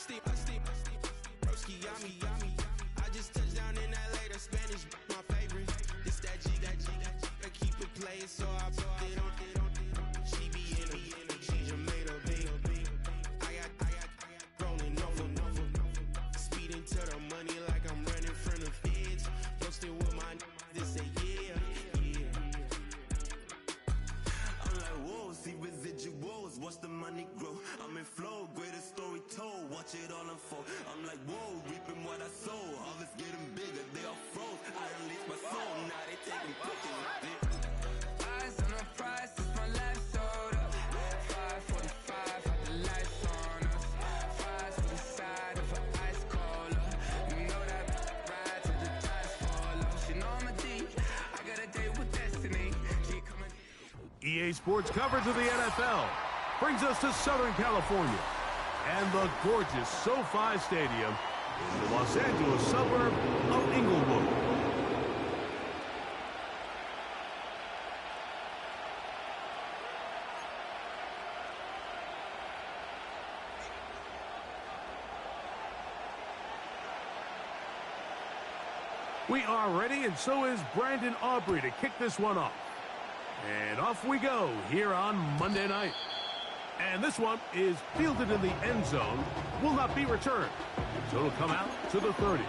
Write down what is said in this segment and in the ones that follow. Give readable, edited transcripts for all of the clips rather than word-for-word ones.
Broski, yummy. I just touched down in LA, the Spanish, my favorite. This that G. I keep it playing, so I put it on. She be in a she just made a big. I got rolling over. Speeding to the money like I'm running from the feds. Posting with my this say yeah. I'm like, whoa, see residuals, watch the money grow. I'm in flow, greatest story told, watch it all unfold. I'm like, whoa, reaping what I sow. Harvest getting bigger, they all froze. I release my soul, now they taking pictures. Eyes on the prize, it's my life sold up. 5:45, had the lights on us. Fries with the side of an ice cola. You know that ride till the tides fall off. She know I'm a D, I got a date with destiny. She coming. EA Sports coverage of the NFL brings us to Southern California and the gorgeous SoFi Stadium in the Los Angeles suburb of Inglewood. We are ready, and so is Brandon Aubrey to kick this one off. And off we go here on Monday night. And this one is fielded in the end zone, will not be returned. So it'll come out to the 30.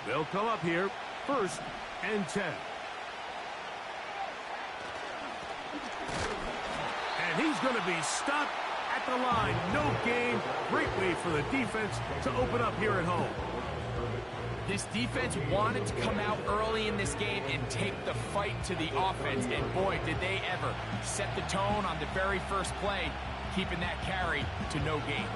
They'll come up here, 1st and 10. And he's going to be stopped at the line. No gain. Great way for the defense to open up here at home. This defense wanted to come out early in this game and take the fight to the offense. And boy, did they ever set the tone on the very first play, keeping that carry to no gain.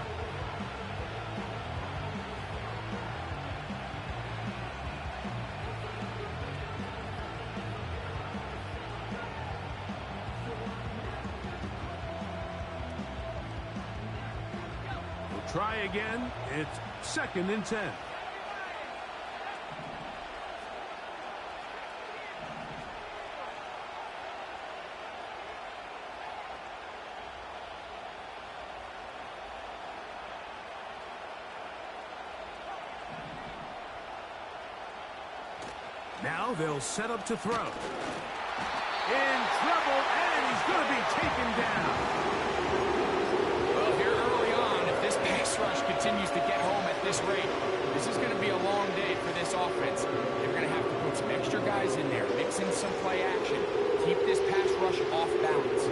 Try again. It's 2nd and 10. Now they'll set up to throw. In trouble, and he's going to be taken down. Pass rush continues to get home at this rate. This is going to be a long day for this offense. They're going to have to put some extra guys in there, mix in some play action, keep this pass rush off balance.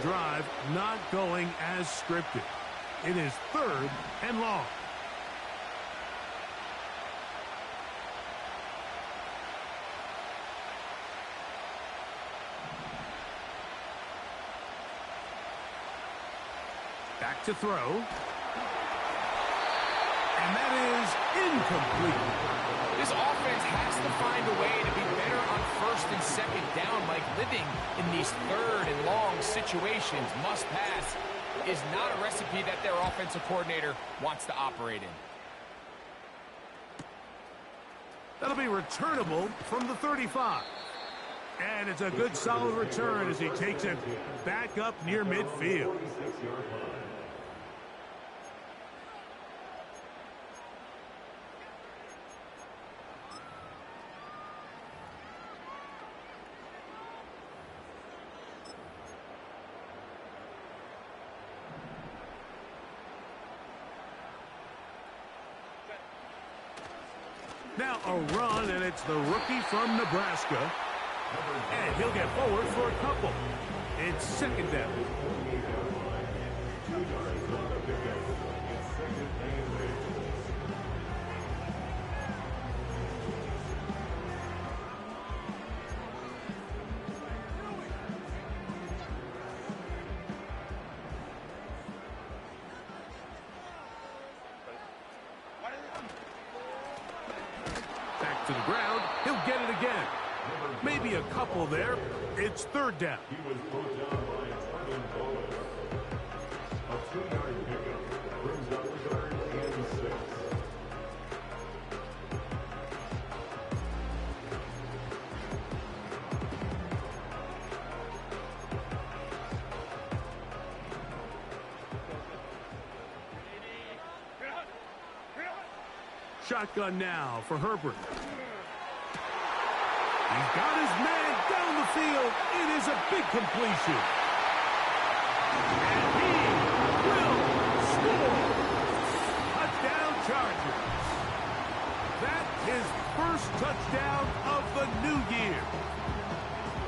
Drive not going as scripted. It is 3rd and long. Back to throw. And that is incomplete. This offense has to find a way to be better on 1st and 2nd down, like living in these 3rd and long situations. Must pass is not a recipe that their offensive coordinator wants to operate in. That'll be returnable from the 35. And it's a good solid return as he takes it back up near midfield. Now a run, and it's the rookie from Nebraska. And he'll get forward for a couple. It's second down. Back to the ground. He'll get it again. Maybe a couple there. It's third down. He was brought down by a 2-yard pickup. Brings up third and 6. Shotgun now for Herbert. He's got his man down the field. It is a big completion. And he will score. Touchdown Chargers. That is first touchdown of the new year.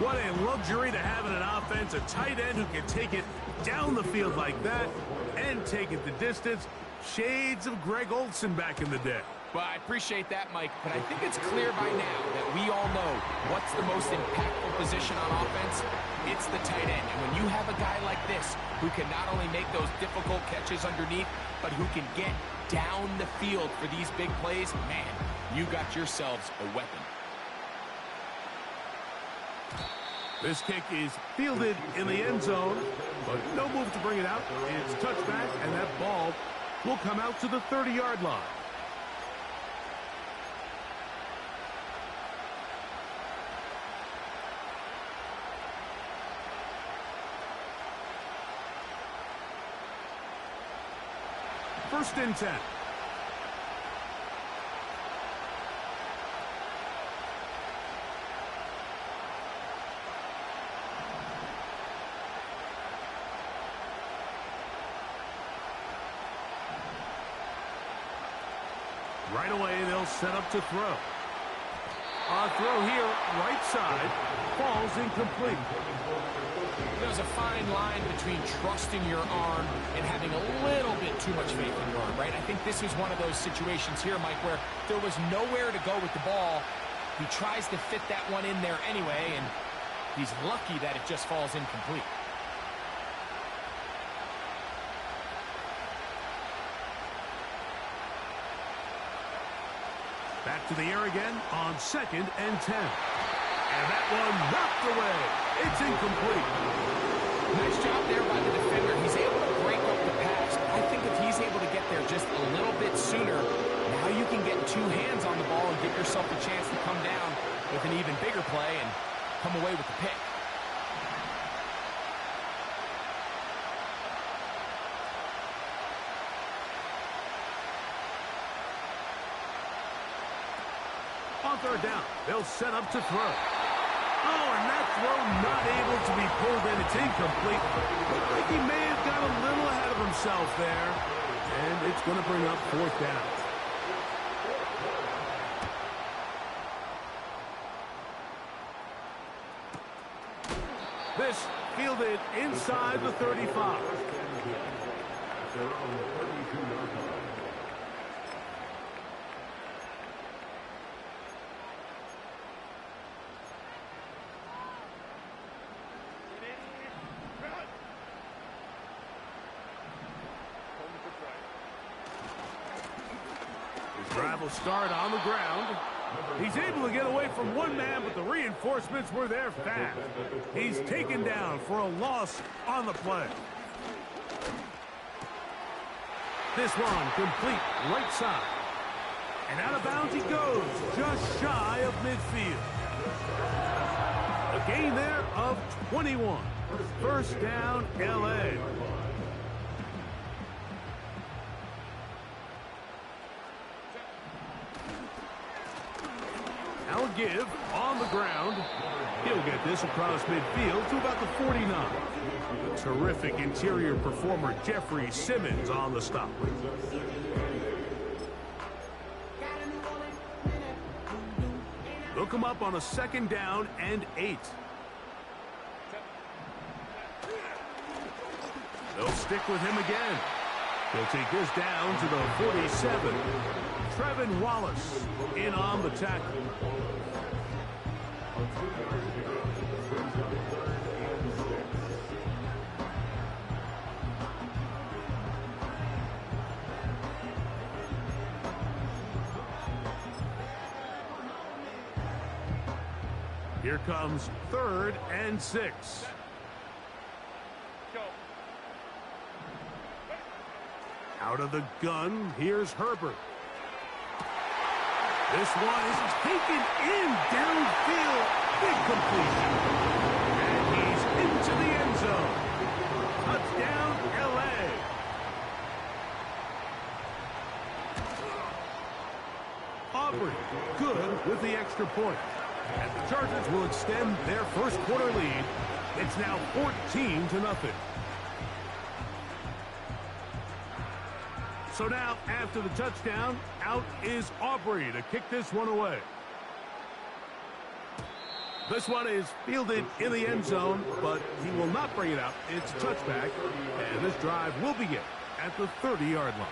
What a luxury to have in an offense, a tight end who can take it down the field like that and take it the distance. Shades of Greg Olsen back in the day. Well, I appreciate that, Mike, but I think it's clear by now that we all know what's the most impactful position on offense. It's the tight end. And when you have a guy like this who can not only make those difficult catches underneath, but who can get down the field for these big plays, man, you got yourselves a weapon. This kick is fielded in the end zone, but no move to bring it out. It's touchback, and that ball will come out to the 30-yard line. First and 10. Right away, they'll set up to throw. On throw here, right side, falls incomplete. There's a fine line between trusting your arm and having a little bit too much faith in your arm, right? I think this is one of those situations here, Mike, where there was nowhere to go with the ball. He tries to fit that one in there anyway, and he's lucky that it just falls incomplete. Back to the air again on second and 10. And that one knocked away. It's incomplete. Nice job there by the defender. He's able to break up the pass. I think if he's able to get there just a little bit sooner, now you can get two hands on the ball and give yourself a chance to come down with an even bigger play and come away with the pick. On third down, they'll set up to throw. Oh, and that throw not able to be pulled in. It's incomplete. Looked like he may have got a little ahead of himself there. And it's going to bring up fourth down. This fielded inside the 35. They're on the 32-yard line. Drive will start on the ground. He's able to get away from one man, but the reinforcements were there fast. He's taken down for a loss on the play. This one complete right side. And out of bounds he goes, just shy of midfield. A gain there of 21. First down, L.A. Now a give on the ground. He'll get this across midfield to about the 49. A terrific interior performer, Jeffrey Simmons, on the stop. They'll come up on a 2nd down and 8. They'll stick with him again. He'll take this down to the 47. Trevin Wallace in on the tackle. Here comes 3rd and 6. Out of the gun, here's Herbert. This one is taken in downfield. Big completion. And he's into the end zone. Touchdown, L.A. Aubrey, good with the extra point. And the Chargers will extend their first quarter lead. It's now 14-0. So now, after the touchdown, out is Aubrey to kick this one away. This one is fielded in the end zone, but he will not bring it out. It's a touchback, and this drive will begin at the 30-yard line.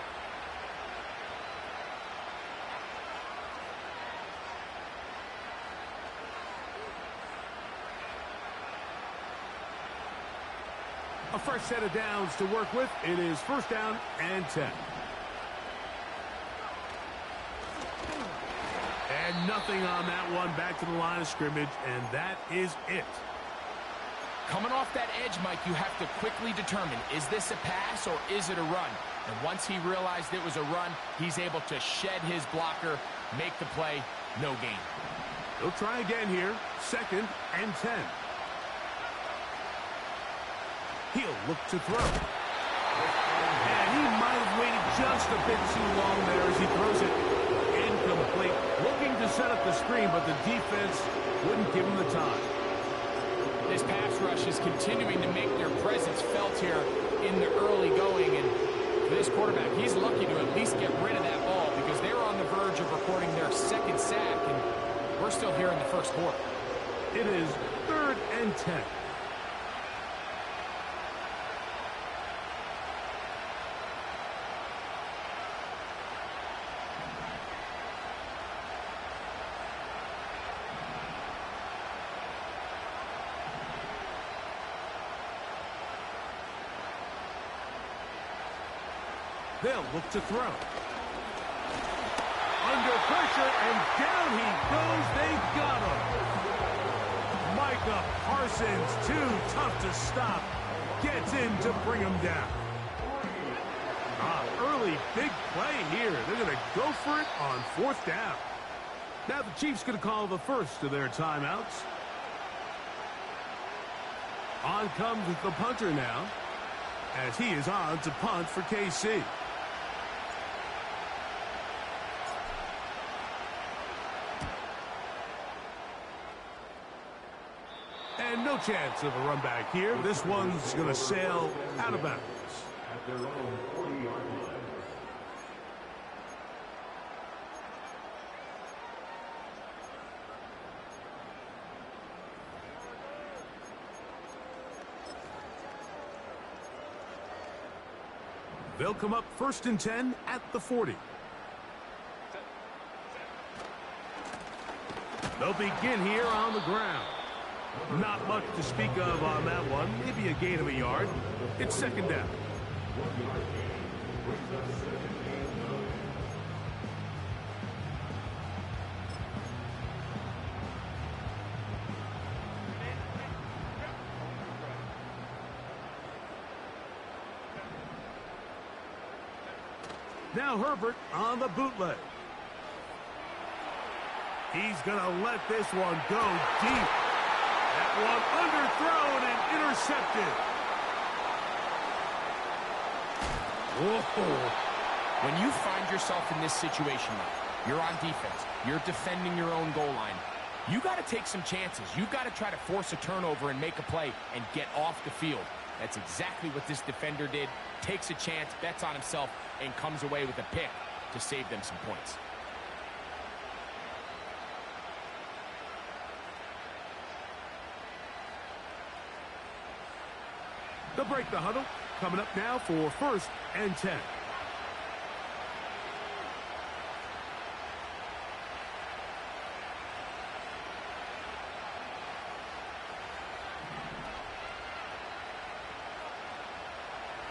A fresh set of downs to work with. It is 1st down and 10. And nothing on that one. Back to the line of scrimmage, and that is it. Coming off that edge, Mike, you have to quickly determine, is this a pass or is it a run? And once he realized it was a run, he's able to shed his blocker, make the play, no gain. He'll try again here. 2nd and 10. He'll look to throw. And he might have waited just a bit too long there as he throws it incomplete. Looking to set up the screen, but the defense wouldn't give him the time. This pass rush is continuing to make their presence felt here in the early going. And for this quarterback, he's lucky to at least get rid of that ball because they're on the verge of recording their 2nd sack. And we're still here in the 1st quarter. It is 3rd and 10. They'll look to throw. Under pressure, and down he goes. They got him. Micah Parsons, too tough to stop. Gets in to bring him down. Early big play here. They're going to go for it on 4th down. Now the Chiefs going to call the first of their timeouts. On comes the punter now, as he is on to punt for KC. And no chance of a run back here. This one's going to sail out of bounds. At their own 40-yard line. They'll come up 1st and 10 at the 40. They'll begin here on the ground. Not much to speak of on that one. Maybe a gain of a yard. It's 2nd down. Now Herbert on the bootleg. He's going to let this one go deep. That one underthrown and intercepted. Whoa. When you find yourself in this situation, you're on defense, you're defending your own goal line, you got to take some chances. You got to try to force a turnover and make a play and get off the field. That's exactly what this defender did. Takes a chance, bets on himself, and comes away with a pick to save them some points. They'll break the huddle. Coming up now for 1st and 10.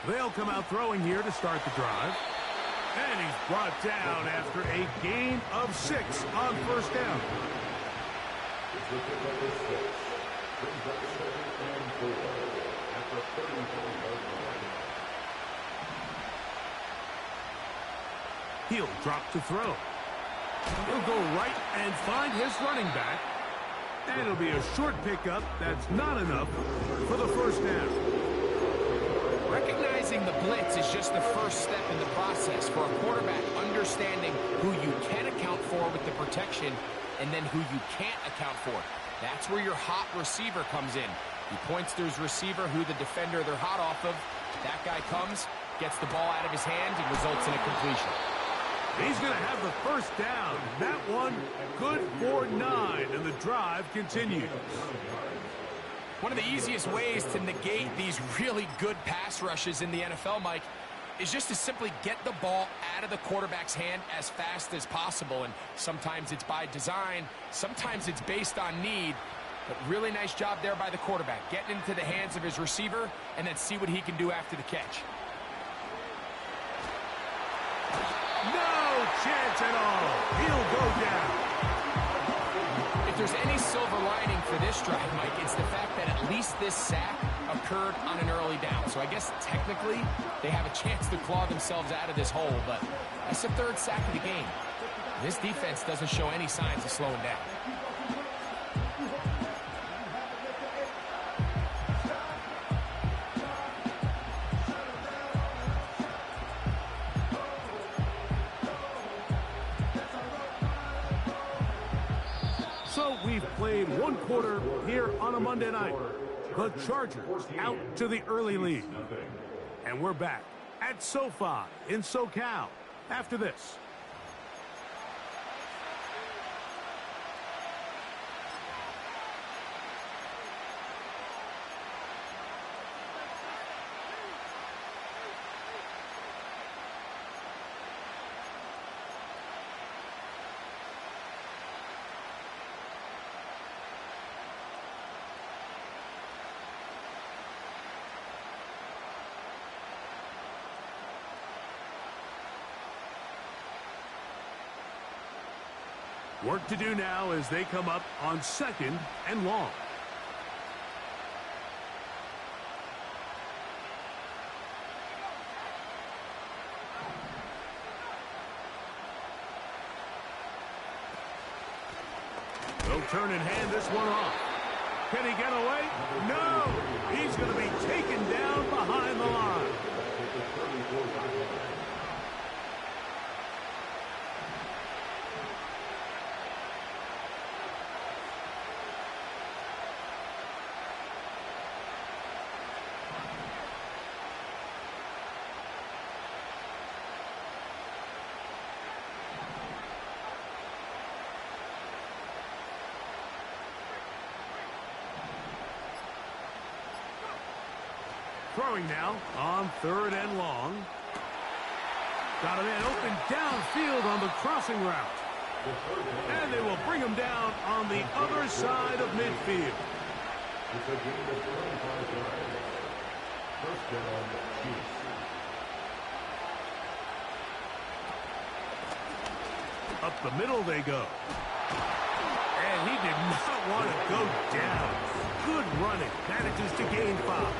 They'll come out throwing here to start the drive. And he's brought down after a gain of 6 on 1st down. It's with the number 6. Brings up 2nd and 4 after 34 yards. He'll drop to throw. He'll go right and find his running back. And it'll be a short pickup. That's not enough for the 1st down. Recognizing the blitz is just the first step in the process for a quarterback understanding who you can account for with the protection and then who you can't account for. That's where your hot receiver comes in. He points to his receiver, who the defender they're hot off of. That guy comes, gets the ball out of his hand, and results in a completion. He's going to have the 1st down. That one good for 9, and the drive continues. One of the easiest ways to negate these really good pass rushes in the NFL, Mike, is just to simply get the ball out of the quarterback's hand as fast as possible. And sometimes it's by design, sometimes it's based on need. But really nice job there by the quarterback, getting into the hands of his receiver and then see what he can do after the catch. No chance at all. He'll go down. If there's any silver lining for this drive, Mike, it's the fact that at least this sack occurred on an early down. So I guess technically they have a chance to claw themselves out of this hole, but that's the 3rd sack of the game. This defense doesn't show any signs of slowing down. So we've played 1 quarter here on a Monday night. The Chargers out to the early lead. And we're back at SoFi in SoCal after this. Work to do now as they come up on 2nd and long. They'll turn and hand this one off. Can he get away? No! He's going to be taken down behind the line. Throwing now on 3rd and long. Got a man open downfield on the crossing route. And they will bring him down on the other side of midfield. It's a gain of 25 yards. 1st down, Chiefs. Up the middle they go. And he did not want to go down. Good running. Manages to gain 5.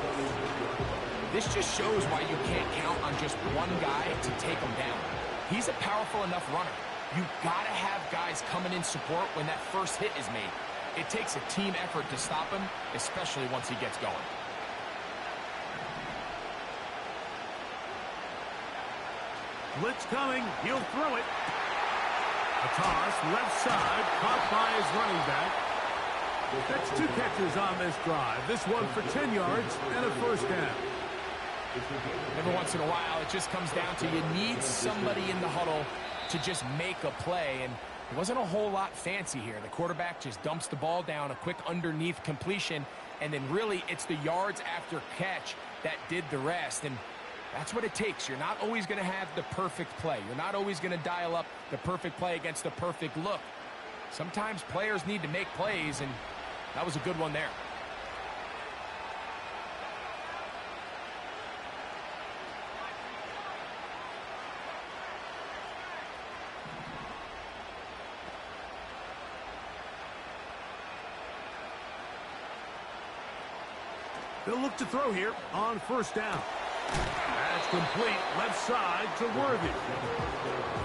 This just shows why you can't count on just one guy to take him down. He's a powerful enough runner. You've got to have guys coming in support when that first hit is made. It takes a team effort to stop him, especially once he gets going. Blitz coming. He'll throw it. A toss, left side, caught by his running back. That's 2 catches on this drive. This one for 10 yards and a 1st down. Every once in a while, it just comes down to you need somebody in the huddle to just make a play, and it wasn't a whole lot fancy here. The quarterback just dumps the ball down, a quick underneath completion, and then really it's the yards after catch that did the rest. And that's what it takes. You're not always going to have the perfect play. You're not always going to dial up the perfect play against the perfect look. Sometimes players need to make plays, and that was a good one there. They'll look to throw here on first down. That's complete left side to Worthy.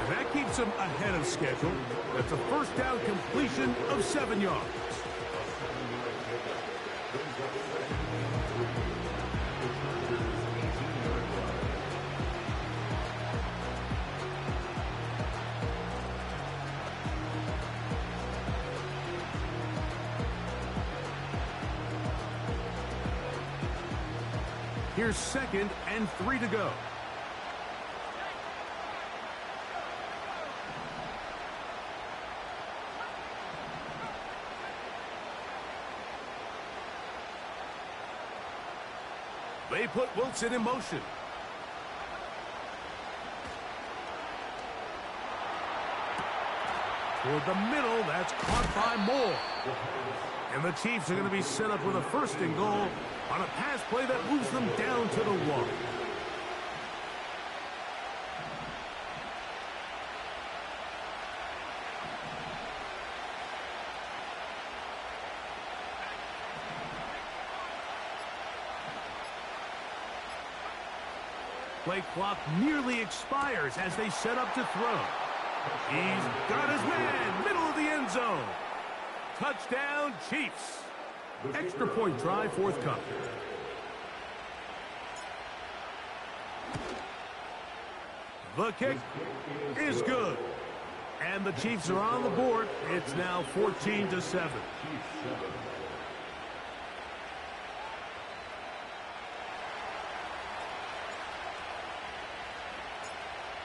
And that keeps him ahead of schedule. That's a first down completion of 7 yards. Here's 2nd and 3 to go. They put Wilson in motion. Toward the middle, that's caught by Moore. And the Chiefs are going to be set up with a 1st and goal on a pass play that moves them down to the 1. Play clock nearly expires as they set up to throw. He's got his man, middle of the end zone. Touchdown, Chiefs. Extra point try forthcoming. The kick is good. And the Chiefs are on the board. It's now 14-7.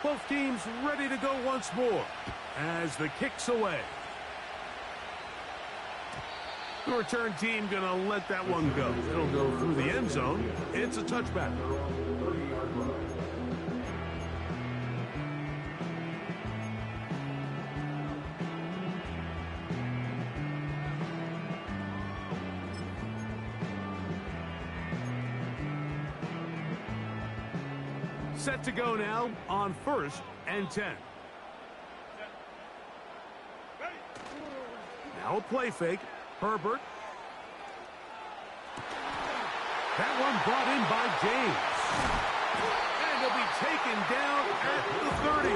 Both teams ready to go once more as the kick's away. The return team going to let that one go. It'll go through the end zone. It's a touchback. Set to go now on 1st and 10. Now a play fake. Herbert. That one brought in by James. And he'll be taken down at the 30.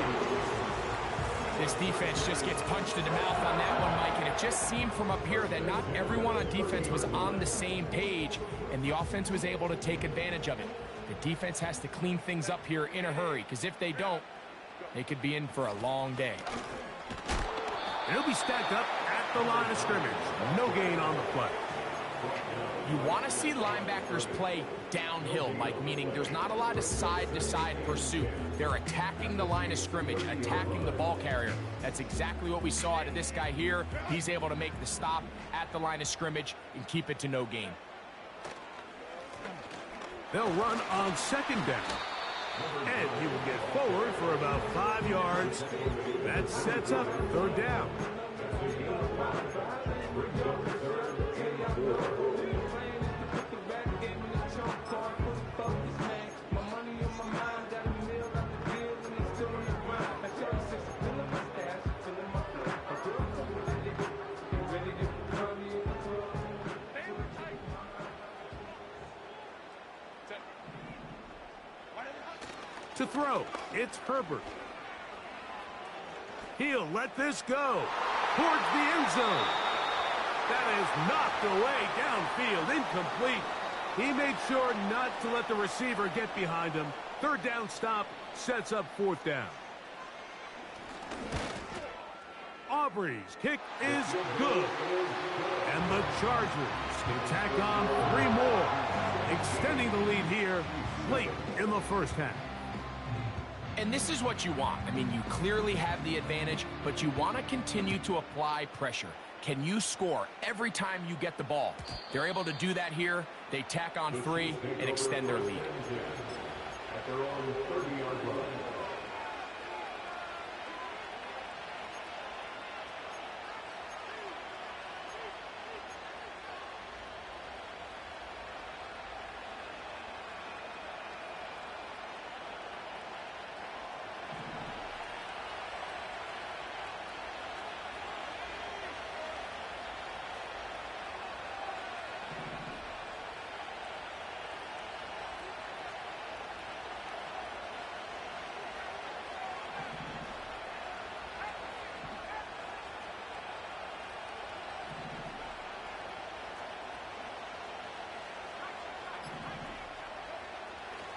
This defense just gets punched in the mouth on that one, Mike, and it just seemed from up here that not everyone on defense was on the same page, and the offense was able to take advantage of it. The defense has to clean things up here in a hurry, because if they don't, they could be in for a long day. And he'll be stacked up at the line of scrimmage. No gain on the play. You want to see linebackers play downhill, Mike, meaning there's not a lot of side-to-side pursuit. They're attacking the line of scrimmage, attacking the ball carrier. That's exactly what we saw out of this guy here. He's able to make the stop at the line of scrimmage and keep it to no gain. They'll run on 2nd down. And he will get forward for about 5 yards. That sets up 3rd down. To throw, it's Herbert. He'll let this go towards the end zone. That is knocked away downfield, incomplete. He made sure not to let the receiver get behind him. 3rd down stop sets up 4th down. Aubrey's kick is good. And the Chargers can tack on 3 more, extending the lead here late in the 1st half. And this is what you want. I mean, you clearly have the advantage, but you want to continue to apply pressure. Can you score every time you get the ball? They're able to do that here. They tack on 3 and extend their lead. At their own 30-yard line.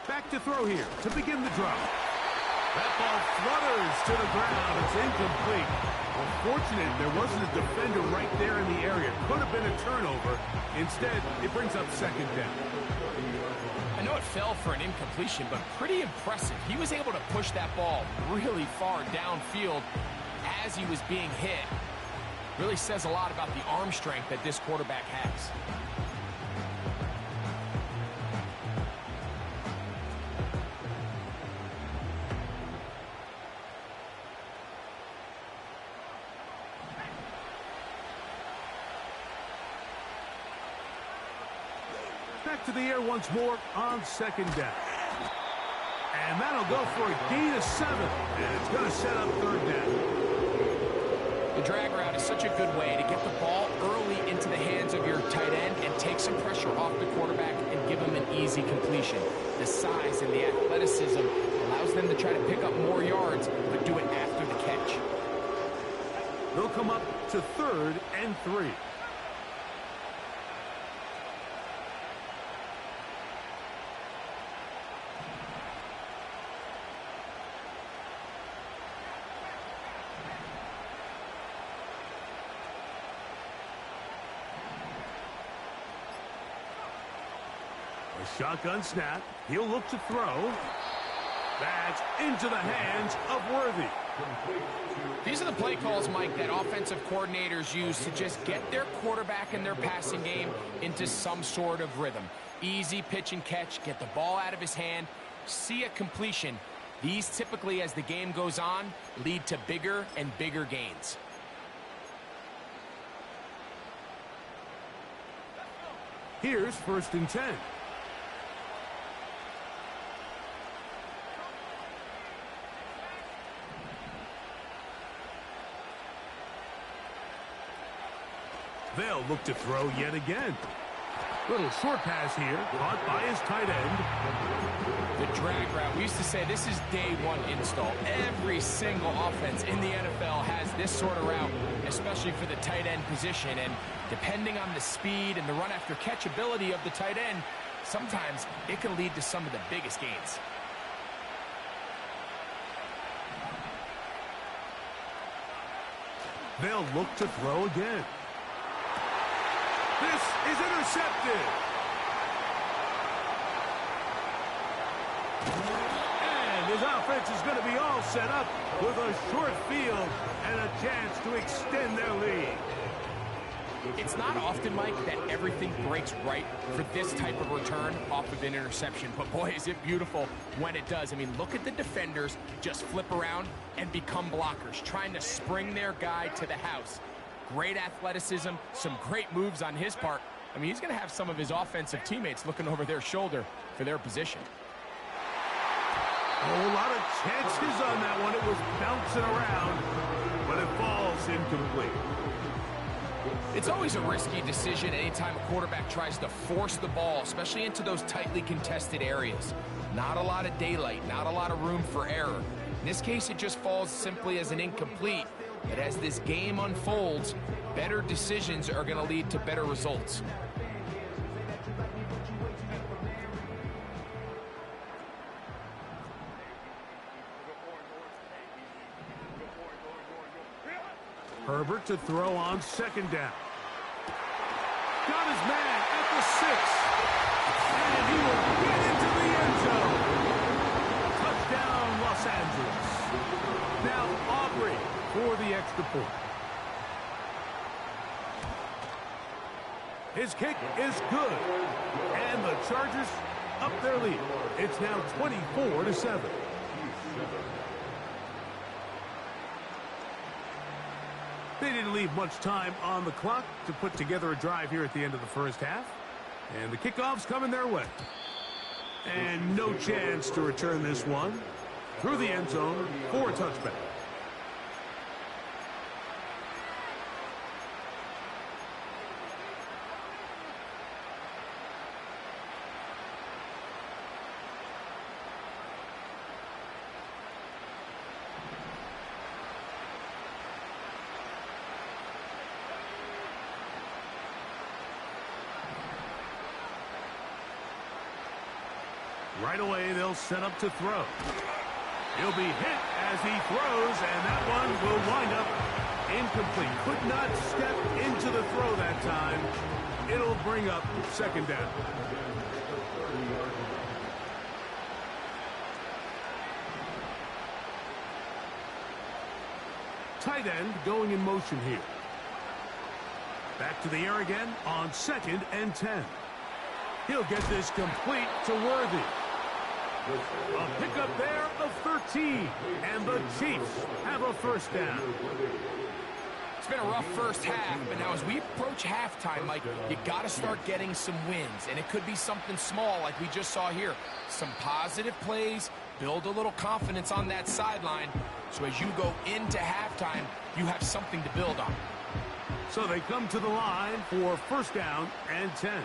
Back to throw here to begin the drive. That ball flutters to the ground. It's incomplete. Well, fortunate there wasn't a defender right there in the area. Could have been a turnover. Instead, it brings up second down. I know it fell for an incompletion, but pretty impressive. He was able to push that ball really far downfield as he was being hit. Really says a lot about the arm strength that this quarterback has. Back to the air once more on second down. And that'll go for a gain of 7. And it's going to set up third down. The drag route is such a good way to get the ball early into the hands of your tight end and take some pressure off the quarterback and give him an easy completion. The size and the athleticism allows them to try to pick up more yards, but do it after the catch. They'll come up to 3rd and 3. Shotgun snap. He'll look to throw. That's into the hands of Worthy. These are the play calls, Mike, that offensive coordinators use to just get their quarterback and their passing game into some sort of rhythm. Easy pitch and catch, get the ball out of his hand, see a completion. These typically, as the game goes on, lead to bigger and bigger gains. Here's 1st and 10. They'll look to throw yet again. Little short pass here, caught by his tight end. The drag route. We used to say this is day 1 install. Every single offense in the NFL has this sort of route, especially for the tight end position. And depending on the speed and the run after catch ability of the tight end, sometimes it can lead to some of the biggest gains. They'll look to throw again. This is intercepted. And his offense is going to be all set up with a short field and a chance to extend their lead. It's not often, Mike, that everything breaks right for this type of return off of an interception. But, boy, is it beautiful when it does. I mean, look at the defenders just flip around and become blockers, trying to spring their guy to the house. Great athleticism, some great moves on his part. I mean, he's going to have some of his offensive teammates looking over their shoulder for their position. Oh, a lot of chances on that one. It was bouncing around, but it falls incomplete. It's always a risky decision anytime a quarterback tries to force the ball, especially into those tightly contested areas. Not a lot of daylight, not a lot of room for error. In this case, it just falls simply as an incomplete. But as this game unfolds, better decisions are going to lead to better results. Herbert to throw on second down. Got his man at the 6. And he will get into the end zone. Touchdown, Los Angeles. Now Aubrey for the extra point. His kick is good. And the Chargers up their lead. It's now 24-7. They didn't leave much time on the clock to put together a drive here at the end of the first half. And the kickoff's coming their way. And no chance to return this one through the end zone for a touchback. Right away, they'll set up to throw. He'll be hit as he throws, and that one will wind up incomplete. Could not step into the throw that time. It'll bring up second down. Tight end going in motion here. Back to the air again on 2nd and 10. He'll get this complete to Worthy. A pickup there of 13. And the Chiefs have a first down. It's been a rough first half, but now as we approach halftime, Mike, you got to start getting some wins. And it could be something small like we just saw here. Some positive plays, build a little confidence on that sideline. So as you go into halftime, you have something to build on. So they come to the line for first down and 10.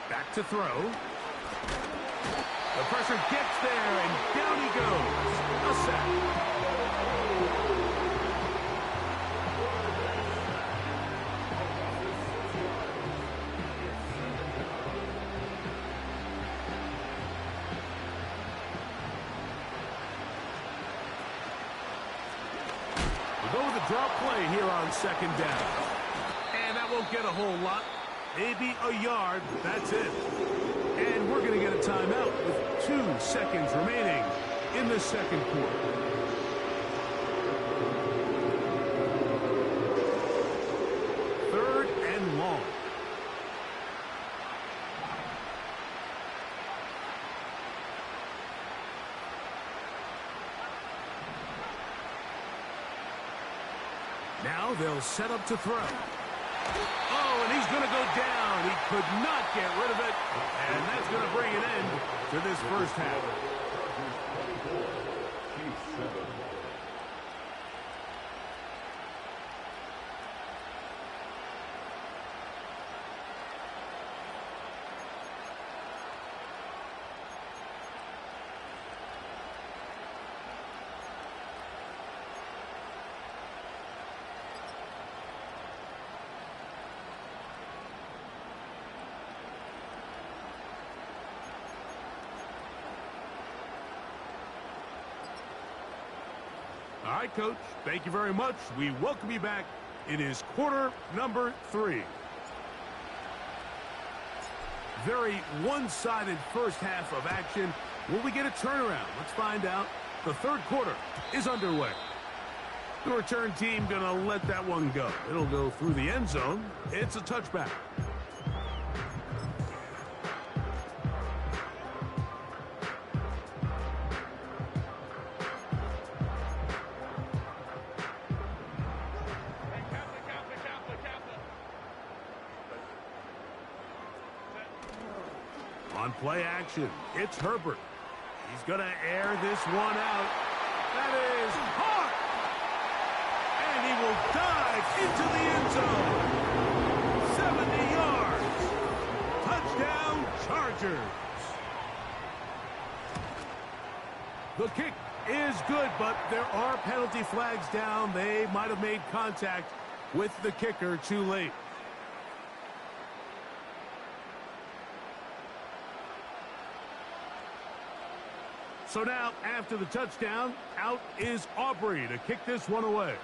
Back to throw. The pressure gets there, and down he goes. A sack. We'll go with a drop play here on second down. And that won't get a whole lot. Maybe a yard, that's it. And we're going to get a timeout with 2 seconds remaining in the second quarter. Third and long. Now they'll set up to throw. Oh, and he's going to go down. He could not get rid of it. And that's going to bring an end to this first half. All right, Coach, thank you very much. We welcome you back. It is quarter number 3. Very one-sided first half of action. Will we get a turnaround? Let's find out. The third quarter is underway. The return team going to let that one go. It'll go through the end zone. It's a touchback. On play action, it's Herbert. He's going to air this one out. That is hard. And he will dive into the end zone. 70 yards. Touchdown, Chargers. The kick is good, but there are penalty flags down. They might have made contact with the kicker too late. So now, after the touchdown, out is Aubrey to kick this one away.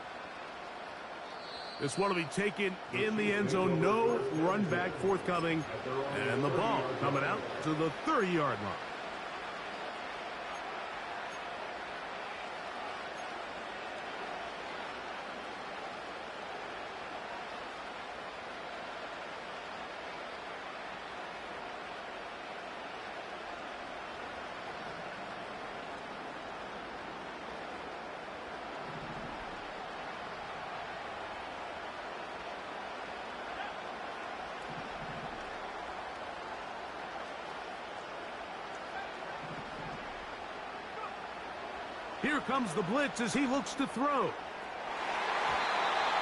This one will be taken in the end zone. No run back forthcoming. And the ball coming out to the 30-yard line. Here comes the blitz as he looks to throw.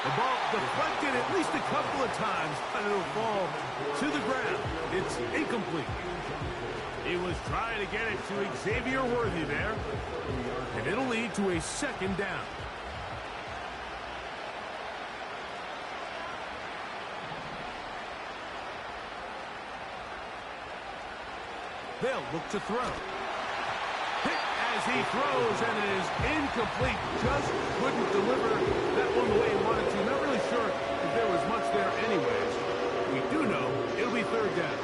The ball deflected at least a couple of times, and it'll fall to the ground. It's incomplete. He was trying to get it to Xavier Worthy there, and it'll lead to a second down. They'll look to throw. As he throws, and it is incomplete. Just couldn't deliver that one the way he wanted to. Not really sure if there was much there anyways. We do know it'll be third down.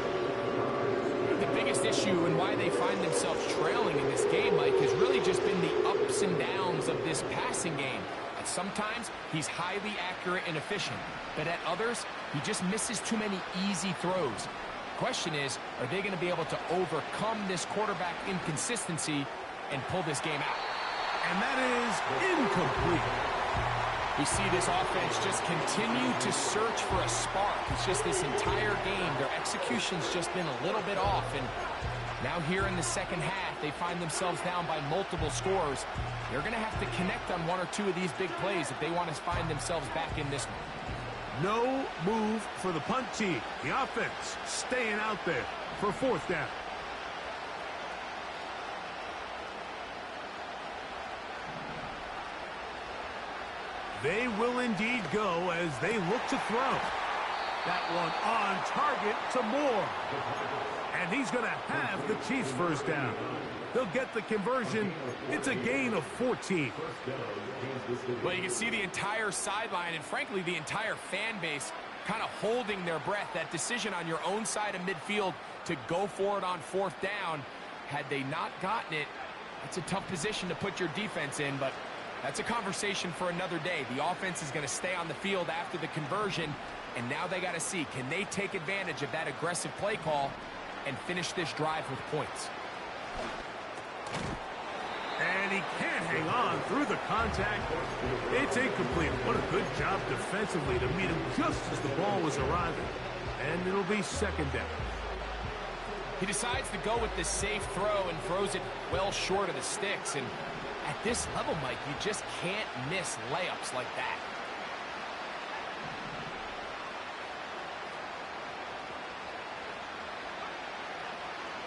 The biggest issue and why they find themselves trailing in this game, Mike, has really just been the ups and downs of this passing game. At sometimes, he's highly accurate and efficient, but at others, he just misses too many easy throws. The question is, are they going to be able to overcome this quarterback inconsistency and pull this game out? And that is incomplete. We see this offense just continue to search for a spark. It's just this entire game, their execution's just been a little bit off. And now here in the second half, they find themselves down by multiple scores. They're going to have to connect on one or two of these big plays if they want to find themselves back in this one. No move for the punt team. The offense staying out there for fourth down. They will indeed go as they look to throw. That one on target to Moore. And he's going to have the Chiefs first down. They'll get the conversion. It's a gain of 14. Well, you can see the entire sideline and, frankly, the entire fan base kind of holding their breath. That decision on your own side of midfield to go for it on fourth down, had they not gotten it, it's a tough position to put your defense in, but that's a conversation for another day. The offense is going to stay on the field after the conversion, and now they got to see, can they take advantage of that aggressive play call and finish this drive with points? And he can't hang on through the contact. It's incomplete. What a good job defensively to meet him just as the ball was arriving. And it'll be second down. He decides to go with the safe throw and throws it well short of the sticks. And at this level, Mike, you just can't miss layups like that.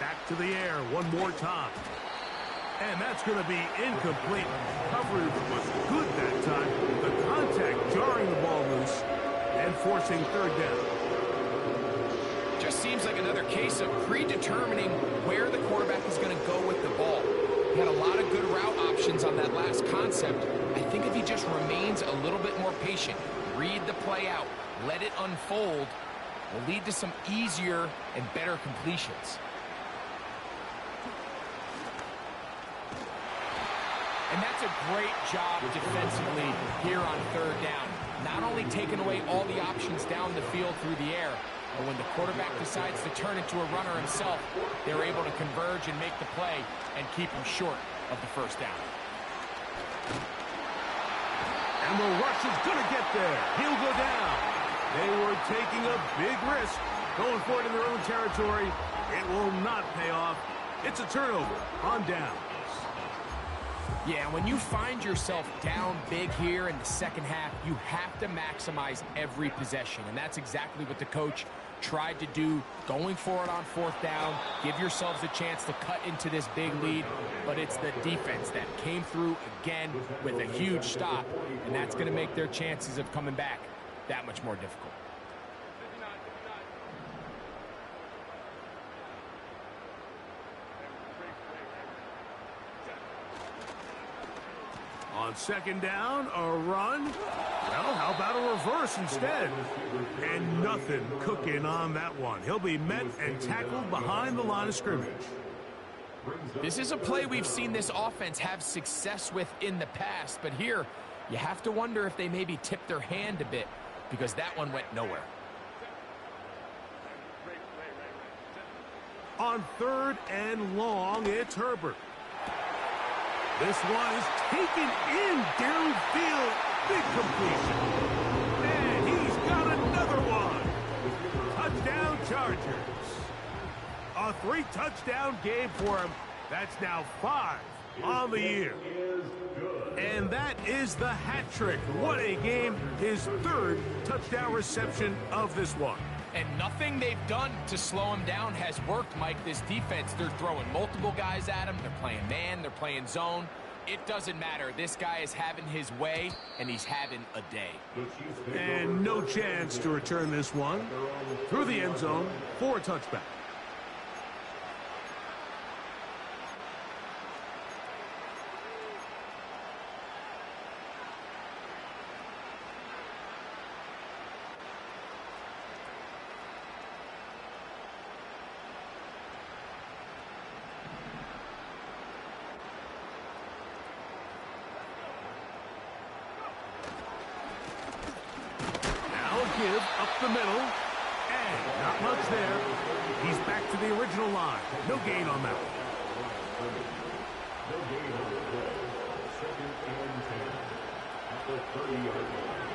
Back to the air one more time. And that's going to be incomplete. Coverage was good that time. The contact jarring the ball loose and forcing third down. Just seems like another case of predetermining where the quarterback is going to go with the ball. He had a lot of good route options on that last concept. I think if he just remains a little bit more patient, read the play out, let it unfold, will lead to some easier and better completions. And that's a great job defensively here on third down. Not only taking away all the options down the field through the air, but when the quarterback decides to turn into a runner himself, they're able to converge and make the play and keep him short of the first down. And the rush is going to get there. He'll go down. They were taking a big risk going for it in their own territory. It will not pay off. It's a turnover on downs. Yeah, when you find yourself down big here in the second half, you have to maximize every possession. And that's exactly what the coach tried to do, going for it on fourth down. Give yourselves a chance to cut into this big lead. But it's the defense that came through again with a huge stop. And that's going to make their chances of coming back that much more difficult. On second down, a run. Well, how about a reverse instead? And nothing cooking on that one. He'll be met and tackled behind the line of scrimmage. This is a play we've seen this offense have success with in the past, but here you have to wonder if they maybe tipped their hand a bit because that one went nowhere. On third and long, it's Herbert. This one is taken in downfield. Big completion. And he's got another one. Touchdown Chargers. A 3-touchdown game for him. That's now 5 on the year. And that is the hat trick. What a game. His 3rd touchdown reception of this one. And nothing they've done to slow him down has worked, Mike. This defense, they're throwing multiple guys at him. They're playing man. They're playing zone. It doesn't matter. This guy is having his way, and he's having a day. And no chance to return this one through the end zone for a touchback. Give up the middle, and not much there. He's back to the original line. No gain on that one. No gain on the play. 2nd and 10 at the 30-yard line.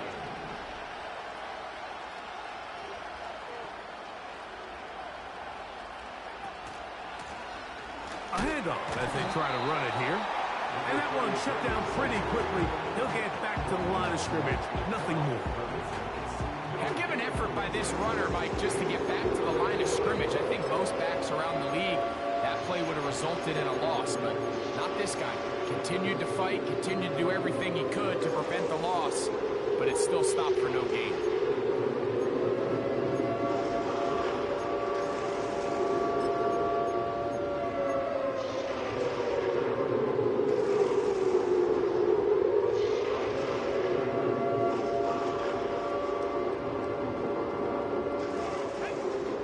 A handoff as they try to run it here. And that one shut down pretty quickly. He'll get back to the line of scrimmage. Nothing more. Heck of an effort by this runner, Mike, just to get back to the line of scrimmage. I think most backs around the league, that play would have resulted in a loss, but not this guy. Continued to fight, continued to do everything he could to prevent the loss, but it still stopped for no gain.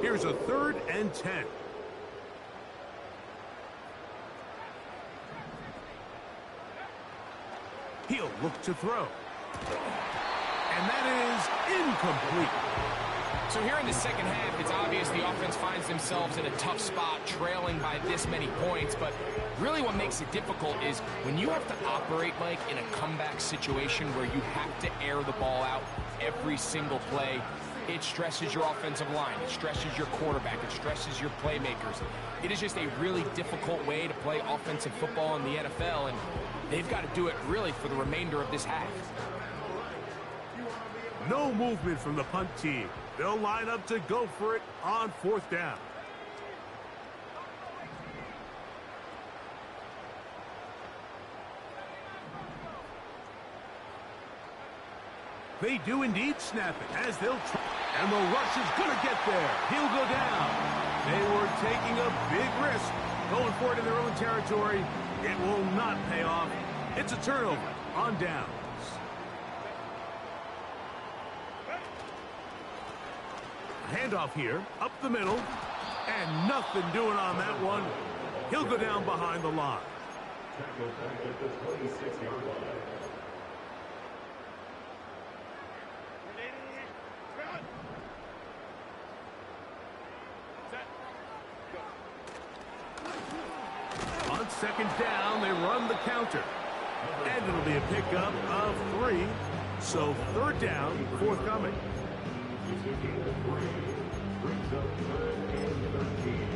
Here's a 3rd and 10. He'll look to throw. And that is incomplete. So here in the second half, it's obvious the offense finds themselves in a tough spot, trailing by this many points. But really what makes it difficult is when you have to operate, Mike, in a comeback situation where you have to air the ball out every single play. It stresses your offensive line. It stresses your quarterback. It stresses your playmakers. It is just a really difficult way to play offensive football in the NFL, and they've got to do it really for the remainder of this half. No movement from the punt team. They'll line up to go for it on 4th down. They do indeed snap it as they'll try. And the rush is going to get there. He'll go down. They were taking a big risk going for it in their own territory. It will not pay off. It's a turnover on downs. Handoff here, up the middle, and nothing doing on that one. He'll go down behind the line. Tackle back at the 26-yard line. On second down, they run the counter. And it'll be a pickup of 3. So 3rd down, forthcoming. Brings up 3rd and 13.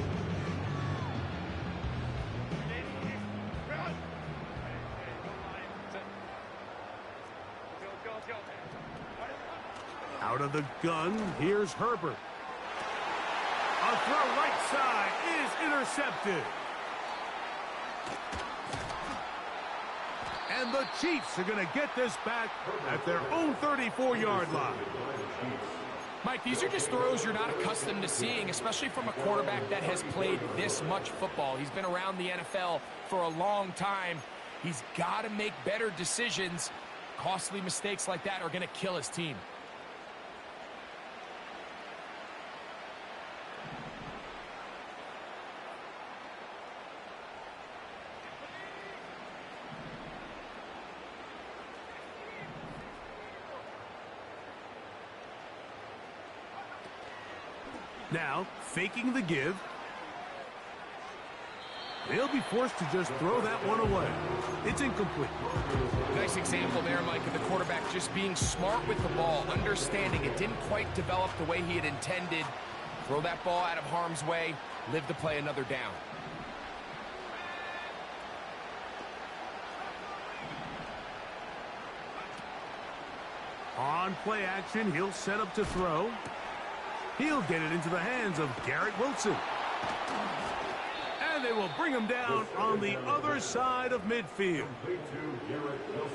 Out of the gun, here's Herbert. A throw right side is intercepted. And the Chiefs are going to get this back at their own 34-yard line. Mike, these are just throws you're not accustomed to seeing, especially from a quarterback that has played this much football. He's been around the NFL for a long time. He's got to make better decisions. Costly mistakes like that are going to kill his team. Now, faking the give. He'll be forced to just throw that one away. It's incomplete. Nice example there, Mike, of the quarterback just being smart with the ball, understanding it didn't quite develop the way he had intended. Throw that ball out of harm's way, live to play another down. On play action, he'll set up to throw. He'll get it into the hands of Garrett Wilson. And they will bring him down on the other side of midfield.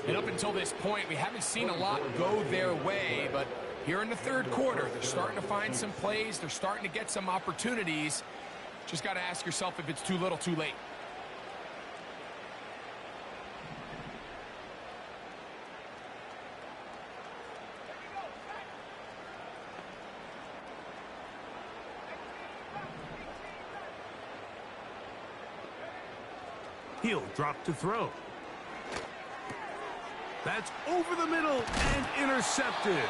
And up until this point, we haven't seen a lot go their way, but here in the third quarter, they're starting to find some plays. They're starting to get some opportunities. Just got to ask yourself if it's too little, too late. He'll drop to throw. That's over the middle and intercepted.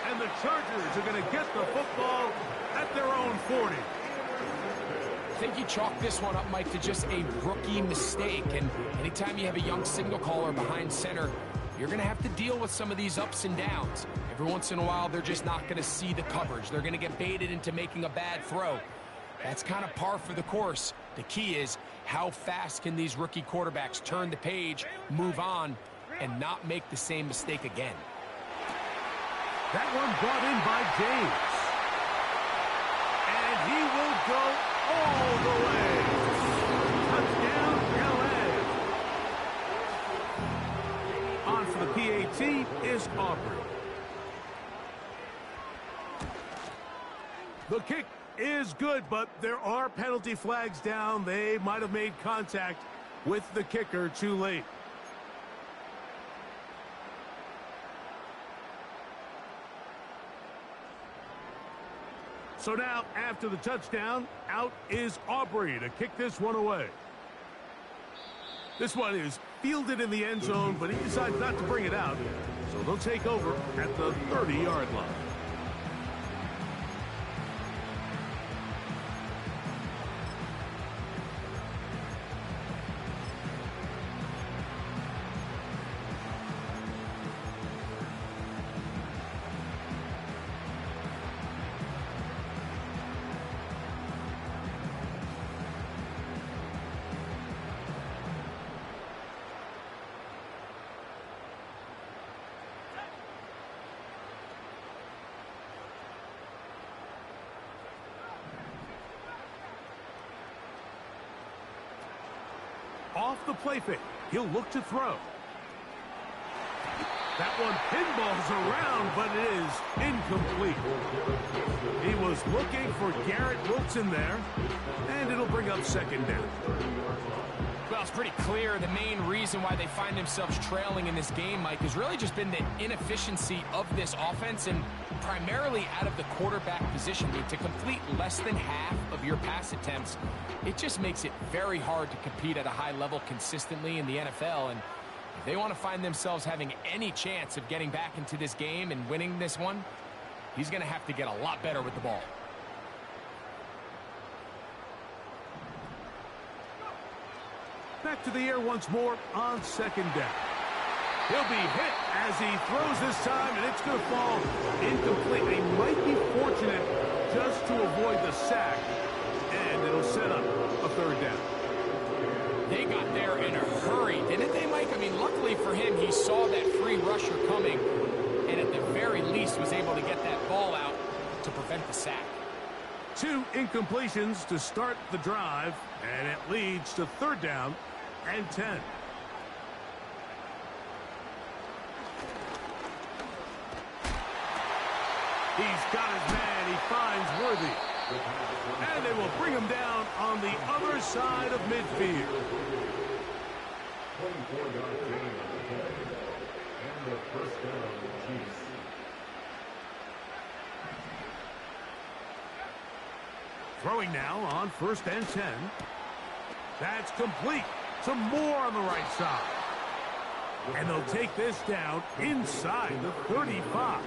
And the Chargers are going to get the football at their own 40. I think you chalk this one up, Mike, to just a rookie mistake. And anytime you have a young signal caller behind center, you're going to have to deal with some of these ups and downs. Every once in a while, they're just not going to see the coverage. They're going to get baited into making a bad throw. That's kind of par for the course. The key is how fast can these rookie quarterbacks turn the page, move on, and not make the same mistake again. That one brought in by James. And he will go all the way. Touchdown, LA. On for the PAT is Aubrey. The kick is good, but there are penalty flags down. They might have made contact with the kicker too late. So now, after the touchdown, out is Aubrey to kick this one away. This one is fielded in the end zone, but he decides not to bring it out. So they'll take over at the 30-yard line. Off the play fake, he'll look to throw. That one pinballs around, but it is incomplete. He was looking for Garrett Wilson there, and it'll bring up second down. Well, it's pretty clear the main reason why they find themselves trailing in this game, Mike, has really just been the inefficiency of this offense and primarily out of the quarterback position. I mean, to complete less than half of your pass attempts, it just makes it very hard to compete at a high level consistently in the NFL. And if they want to find themselves having any chance of getting back into this game and winning this one, he's going to have to get a lot better with the ball. Back to the air once more on second down. He'll be hit as he throws this time, and it's going to fall incomplete. They might be fortunate just to avoid the sack, and it'll set up a third down. They got there in a hurry, didn't they, Mike? I mean, luckily for him, he saw that free rusher coming, and at the very least was able to get that ball out to prevent the sack. 2 incompletions to start the drive, and it leads to third down and 10. He's got his man. He finds Worthy. And they will bring him down on the other side of midfield. 24-yard gain on the play. And the first down, Chiefs. Throwing now on 1st and 10. That's complete. Some more on the right side. And they'll take this down inside the 35.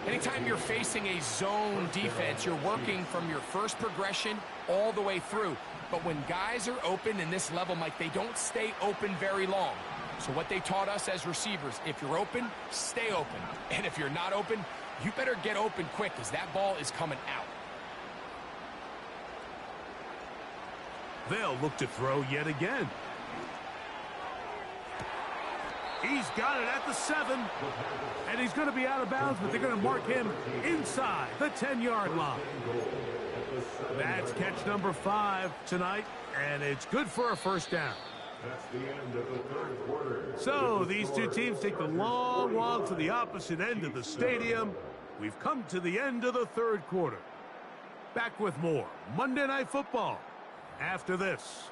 Anytime you're facing a zone defense, you're working from your first progression all the way through. But when guys are open in this level, Mike, they don't stay open very long. So what they taught us as receivers, if you're open, stay open. And if you're not open, you better get open quick because that ball is coming out. They'll look to throw yet again. He's got it at the 7. And he's going to be out of bounds, but they're going to mark him inside the 10-yard line. That's catch number 5 tonight, and it's good for a first down. That's the end of the third quarter. So these two teams take the long walk to the opposite end of the stadium. We've come to the end of the third quarter. Back with more Monday Night Football after this.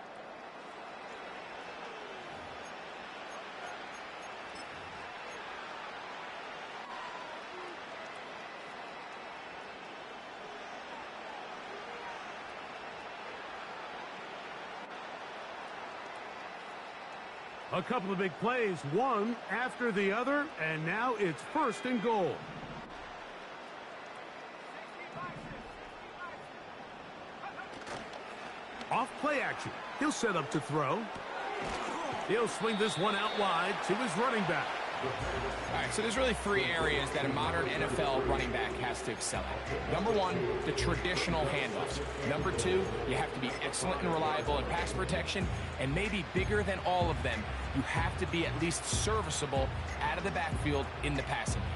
A couple of big plays, one after the other, and now it's 1st and goal. Off play action. He'll set up to throw. He'll swing this one out wide to his running back. All right, so there's really 3 areas that a modern NFL running back has to excel at. Number 1, the traditional handoffs. Number 2, you have to be excellent and reliable in pass protection. And maybe bigger than all of them, you have to be at least serviceable out of the backfield in the passing game.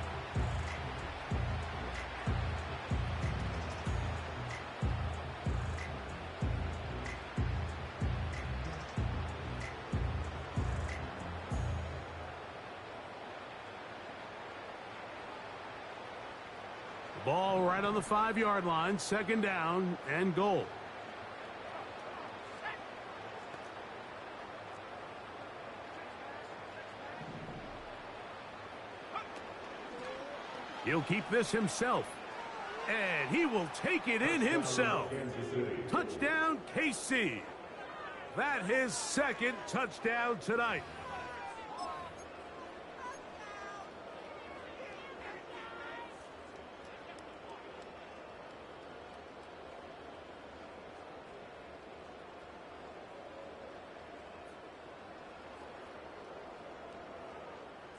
Ball right on the 5-yard line, 2nd down and goal. He'll keep this himself. And he will take it in himself. Touchdown, KC. That his 2nd touchdown tonight.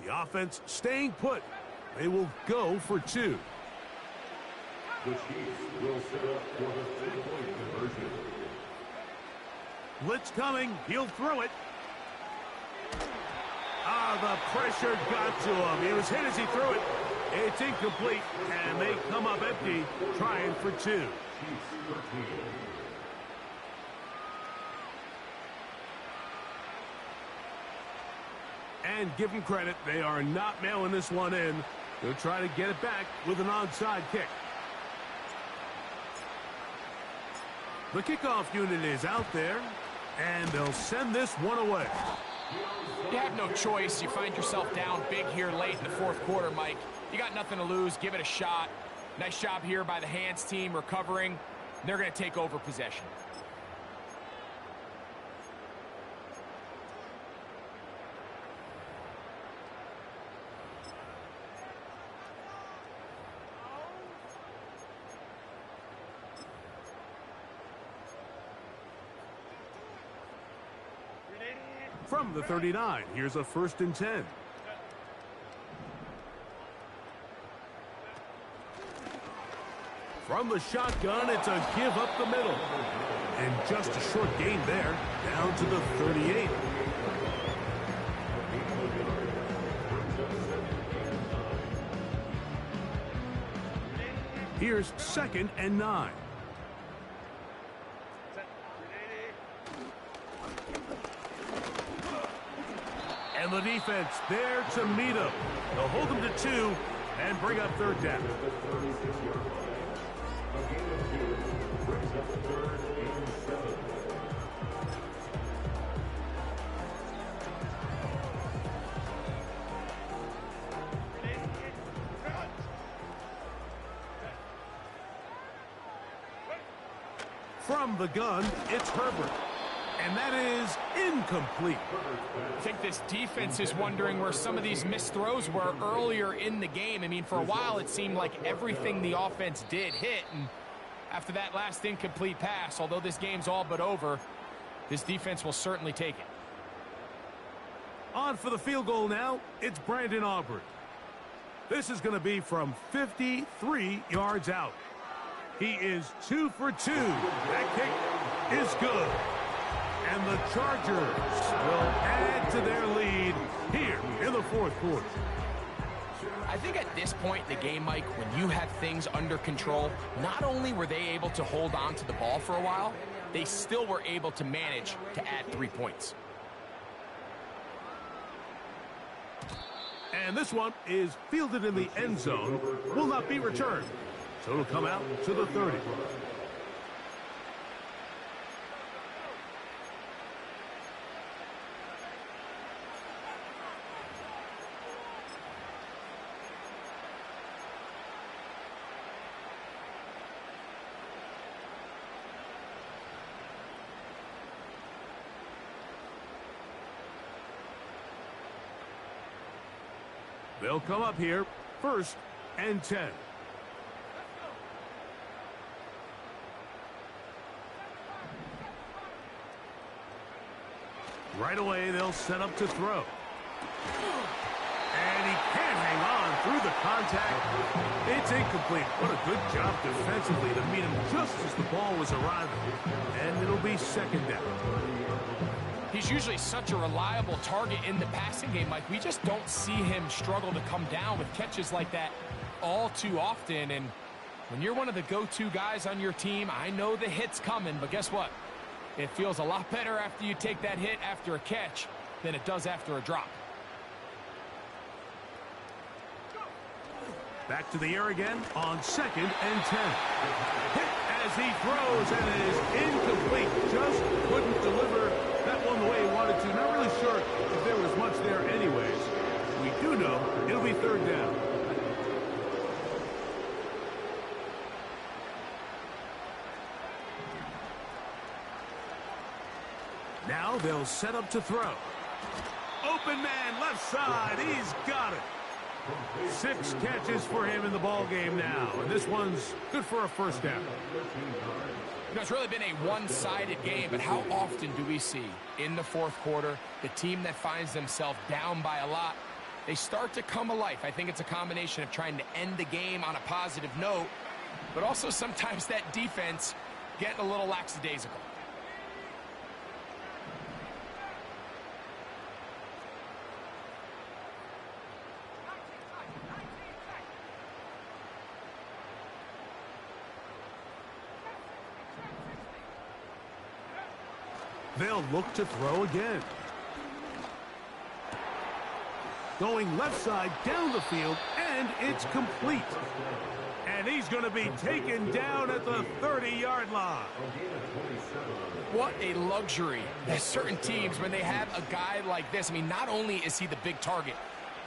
The offense staying put. They will go for 2. The Chiefs will set up for the 3-point conversion. Blitz coming. He'll throw it. The pressure got to him. He was hit as he threw it. It's incomplete, and they come up empty, trying for 2. Chiefs 13. And give them credit, they are not mailing this one in. They'll try to get it back with an onside kick. The kickoff unit is out there, and they'll send this one away. You have no choice. You find yourself down big here late in the 4th quarter, Mike. You got nothing to lose. Give it a shot. Nice job here by the hands team recovering. They're going to take over possession. From the 39, here's a 1st and 10. From the shotgun, it's a give up the middle. And just a short gain there, down to the 38. Here's 2nd and 9. And the defense there to meet him. They'll hold him to 2 and bring up 3rd down. A gain of 2 brings up 3rd and 7. From the gun, it's Herbert. And that is incomplete. I think this defense is wondering where some of these missed throws were earlier in the game. I mean, for a while, it seemed like everything the offense did hit. And after that last incomplete pass, although this game's all but over, this defense will certainly take it. On for the field goal now, it's Dwn N. This is going to be from 53 yards out. He is 2 for 2. That kick is good. And the Chargers will add to their lead here in the fourth quarter. I think at this point in the game, Mike, when you have things under control, not only were they able to hold on to the ball for a while, they still were able to manage to add 3 points. And this one is fielded in the end zone, will not be returned. So it'll come out to the 30. They'll come up here, 1st and 10. Right away, they'll set up to throw. And he can't hang on through the contact. It's incomplete. What a good job defensively to meet him just as the ball was arriving. And it'll be 2nd down. He's usually such a reliable target in the passing game, Mike. We just don't see him struggle to come down with catches like that all too often. And when you're one of the go-to guys on your team, I know the hit's coming, but guess what? It feels a lot better after you take that hit after a catch than it does after a drop. Back to the air again on 2nd and 10. Hit as he throws, and it is incomplete. Just couldn't deliver that one the way he wanted to. Not really sure if there was much there anyways. We do know it'll be 3rd down. Now they'll set up to throw. Open man, left side. He's got it. 6 catches for him in the ball game now, and this one's good for a 1st down. You know, it's really been a one-sided game, but how often do we see in the 4th quarter the team that finds themselves down by a lot, they start to come alive? I think it's a combination of trying to end the game on a positive note, but also sometimes that defense getting a little lackadaisical. They'll look to throw again. Going left side down the field, and it's complete. And he's going to be taken down at the 30-yard line. What a luxury. There's certain teams, when they have a guy like this, I mean, not only is he the big target,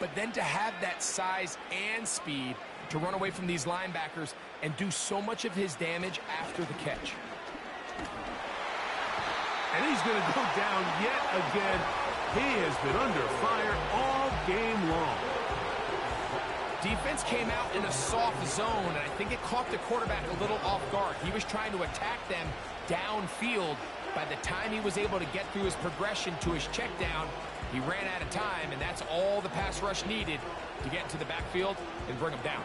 but then to have that size and speed to run away from these linebackers and do so much of his damage after the catch. And he's going to go down yet again. He has been under fire all game long. Defense came out in a soft zone, and I think it caught the quarterback a little off guard. He was trying to attack them downfield. By the time he was able to get through his progression to his check down, he ran out of time, and that's all the pass rush needed to get into the backfield and bring him down.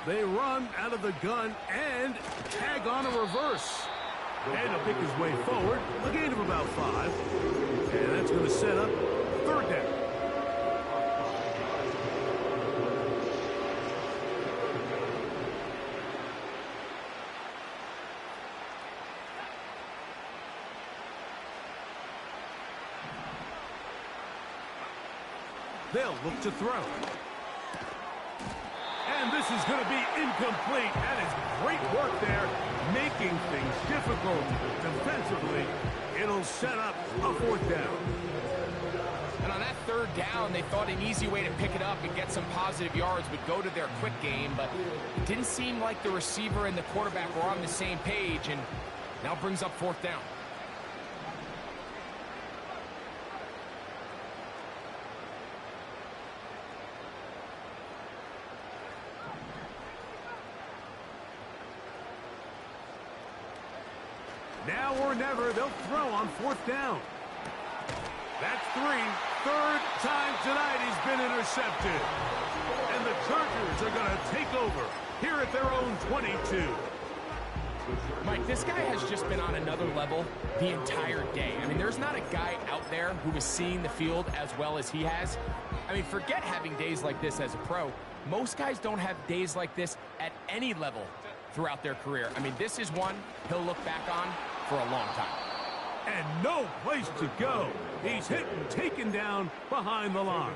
They run out of the gun and tag on a reverse. And he'll pick his way forward, a gain of about 5. And that's going to set up 3rd down. They'll look to throw. And this is going to be incomplete. That is great work there, making things difficult defensively. It'll set up a 4th down. And on that third down, they thought an easy way to pick it up and get some positive yards would go to their quick game, but it didn't seem like the receiver and the quarterback were on the same page, and now brings up fourth down. Now or never, they'll throw on fourth down. That's three. Third time tonight he's been intercepted. And the Chargers are going to take over here at their own 22. Mike, this guy has just been on another level the entire day. I mean, there's not a guy out there who is seeing the field as well as he has. I mean, forget having days like this as a pro. Most guys don't have days like this at any level throughout their career. I mean, this is one he'll look back on for a long time. And no place to go. He's hit and taken down behind the line.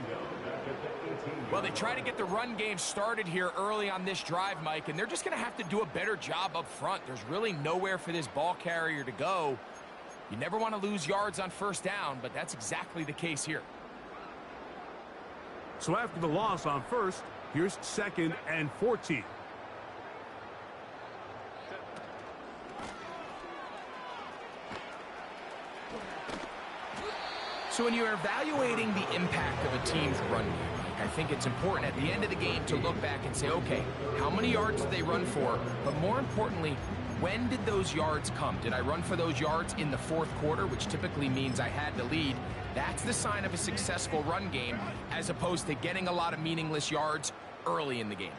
Well, they try to get the run game started here early on this drive, Mike, and they're just going to have to do a better job up front. There's really nowhere for this ball carrier to go. You never want to lose yards on first down, but that's exactly the case here. So after the loss on first, here's 2nd and 14. So when you're evaluating the impact of a team's run game, I think it's important at the end of the game to look back and say, okay, how many yards did they run for? But more importantly, when did those yards come? Did I run for those yards in the fourth quarter, which typically means I had to lead? That's the sign of a successful run game, as opposed to getting a lot of meaningless yards early in the game.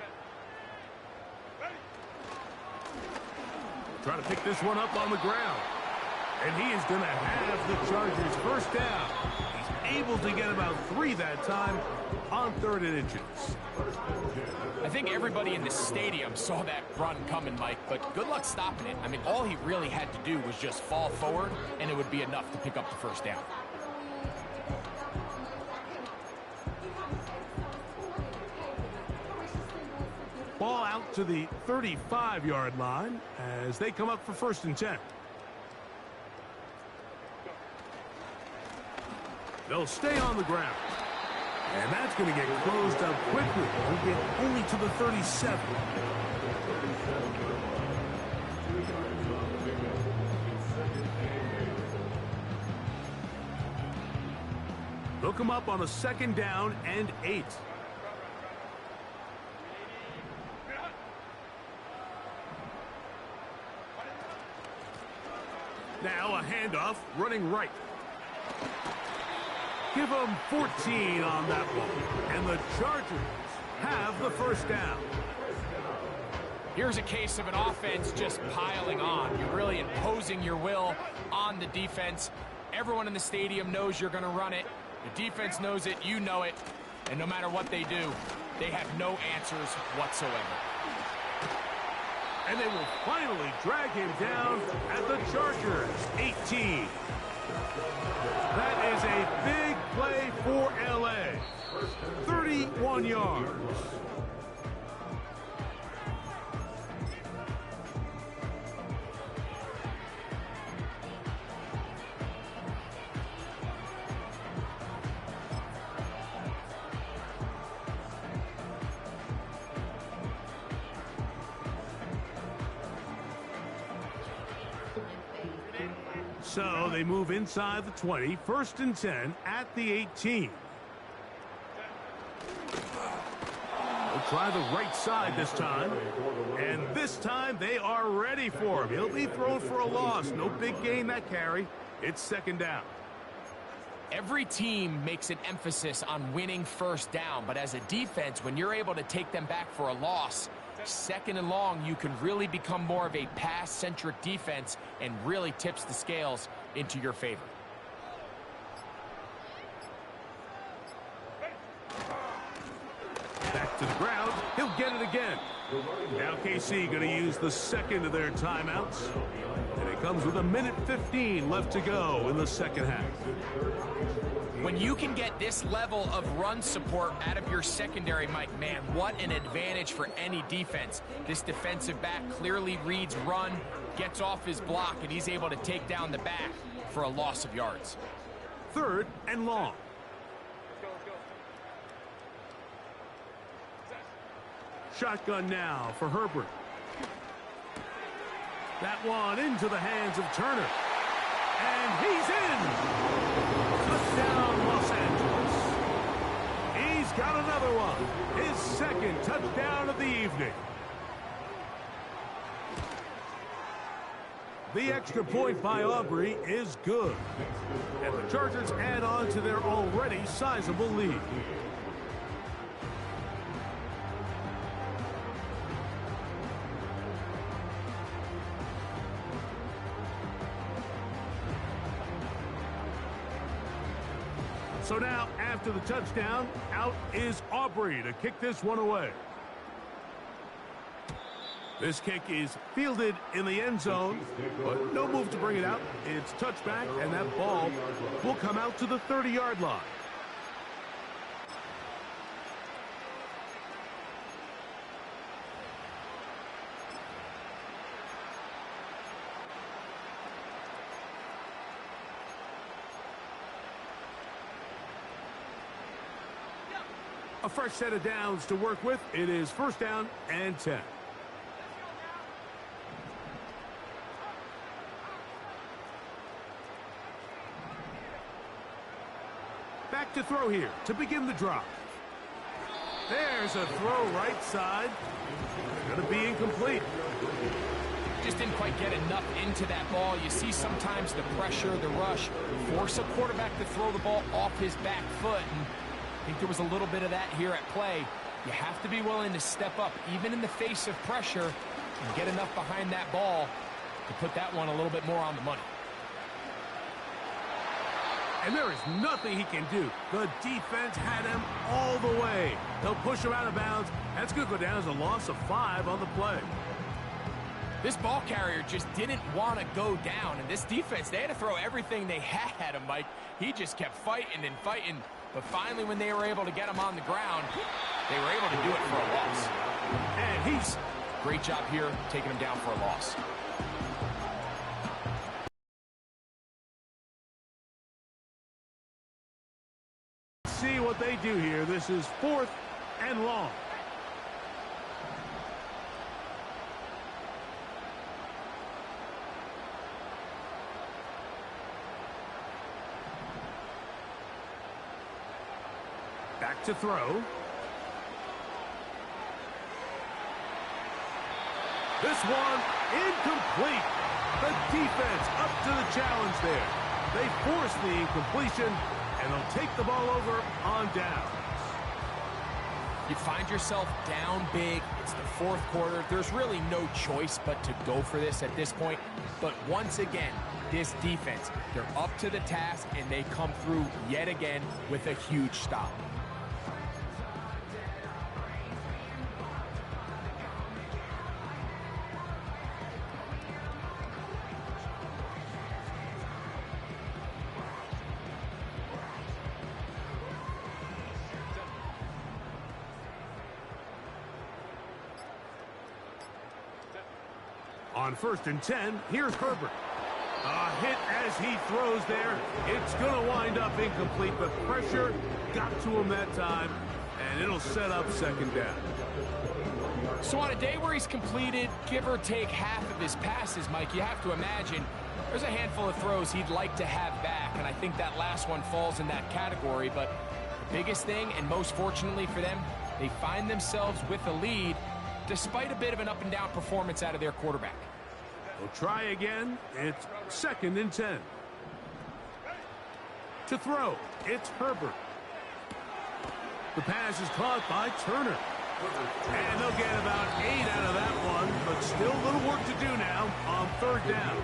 Trying to pick this one up on the ground. And he is going to have the Chargers first down. He's able to get about 3 that time on 3rd and inches. I think everybody in the stadium saw that run coming, Mike, but good luck stopping it. I mean, all he really had to do was just fall forward, and it would be enough to pick up the first down. Ball out to the 35-yard line as they come up for 1st and 10. They'll stay on the ground. And that's going to get closed up quickly. We'll get only to the 37. They'll come up on a 2nd down and 8. Now a handoff running right. Give them 14 on that one. And the Chargers have the first down. Here's a case of an offense just piling on. You're really imposing your will on the defense. Everyone in the stadium knows you're going to run it. The defense knows it. You know it. And no matter what they do, they have no answers whatsoever. And they will finally drag him down at the Chargers 18. That is a big play for LA. 31 yards. So they move inside the 20, 1st and 10 at the 18. They'll try the right side this time. And this time they are ready for him. He'll be thrown for a loss. No big gain that carry. It's 2nd down. Every team makes an emphasis on winning first down, but as a defense, when you're able to take them back for a loss, 2nd and long, you can really become more of a pass-centric defense and really tips the scales into your favor. Back to the ground. He'll get it again. Now KC going to use the 2nd of their timeouts. And it comes with 1:15 left to go in the 2nd half. When you can get this level of run support out of your secondary, Mike, man, what an advantage for any defense. This defensive back clearly reads run, gets off his block, and he's able to take down the back for a loss of yards. 3rd and long. Shotgun now for Herbert. That one into the hands of Turner. And he's in! Touchdown, Los Angeles. He's got another one. His second touchdown of the evening. The extra point by Aubrey is good. And the Chargers add on to their already sizable lead. So now, after the touchdown, out is Aubrey to kick this one away. This kick is fielded in the end zone, but no move to bring it out. It's touchback, and that ball will come out to the 30-yard line. A fresh set of downs to work with. It is first down and 10. Back to throw here to begin the drive. There's a throw right side. Going to be incomplete. Just didn't quite get enough into that ball. You see sometimes the pressure, the rush, force a quarterback to throw the ball off his back foot. And I think there was a little bit of that here at play. You have to be willing to step up, even in the face of pressure, and get enough behind that ball to put that one a little bit more on the money. And there is nothing he can do. The defense had him all the way. They'll push him out of bounds. That's going to go down as a loss of 5 on the play. This ball carrier just didn't want to go down. And this defense, they had to throw everything they had at him, Mike. He just kept fighting and fighting. But finally, when they were able to get him on the ground, they were able to do it for a loss. And he's... Great job here, taking him down for a loss. See what they do here. This is 4th and long. Back to throw. This one incomplete. The defense up to the challenge there. They force the incompletion, and they'll take the ball over on downs. You find yourself down big. It's the 4th quarter. There's really no choice but to go for this at this point. But once again, this defense, they're up to the task, and they come through yet again with a huge stop. On 1st and 10, here's Herbert. A hit as he throws there. It's going to wind up incomplete, but pressure got to him that time, and it'll set up 2nd down. So on a day where he's completed, give or take half of his passes, Mike, you have to imagine there's a handful of throws he'd like to have back, and I think that last one falls in that category. But the biggest thing, and most fortunately for them, they find themselves with a lead despite a bit of an up-and-down performance out of their quarterback. They'll try again. It's 2nd and 10. To throw, it's Herbert. The pass is caught by Turner. And they'll get about 8 out of that one, but still a little work to do now on 3rd down.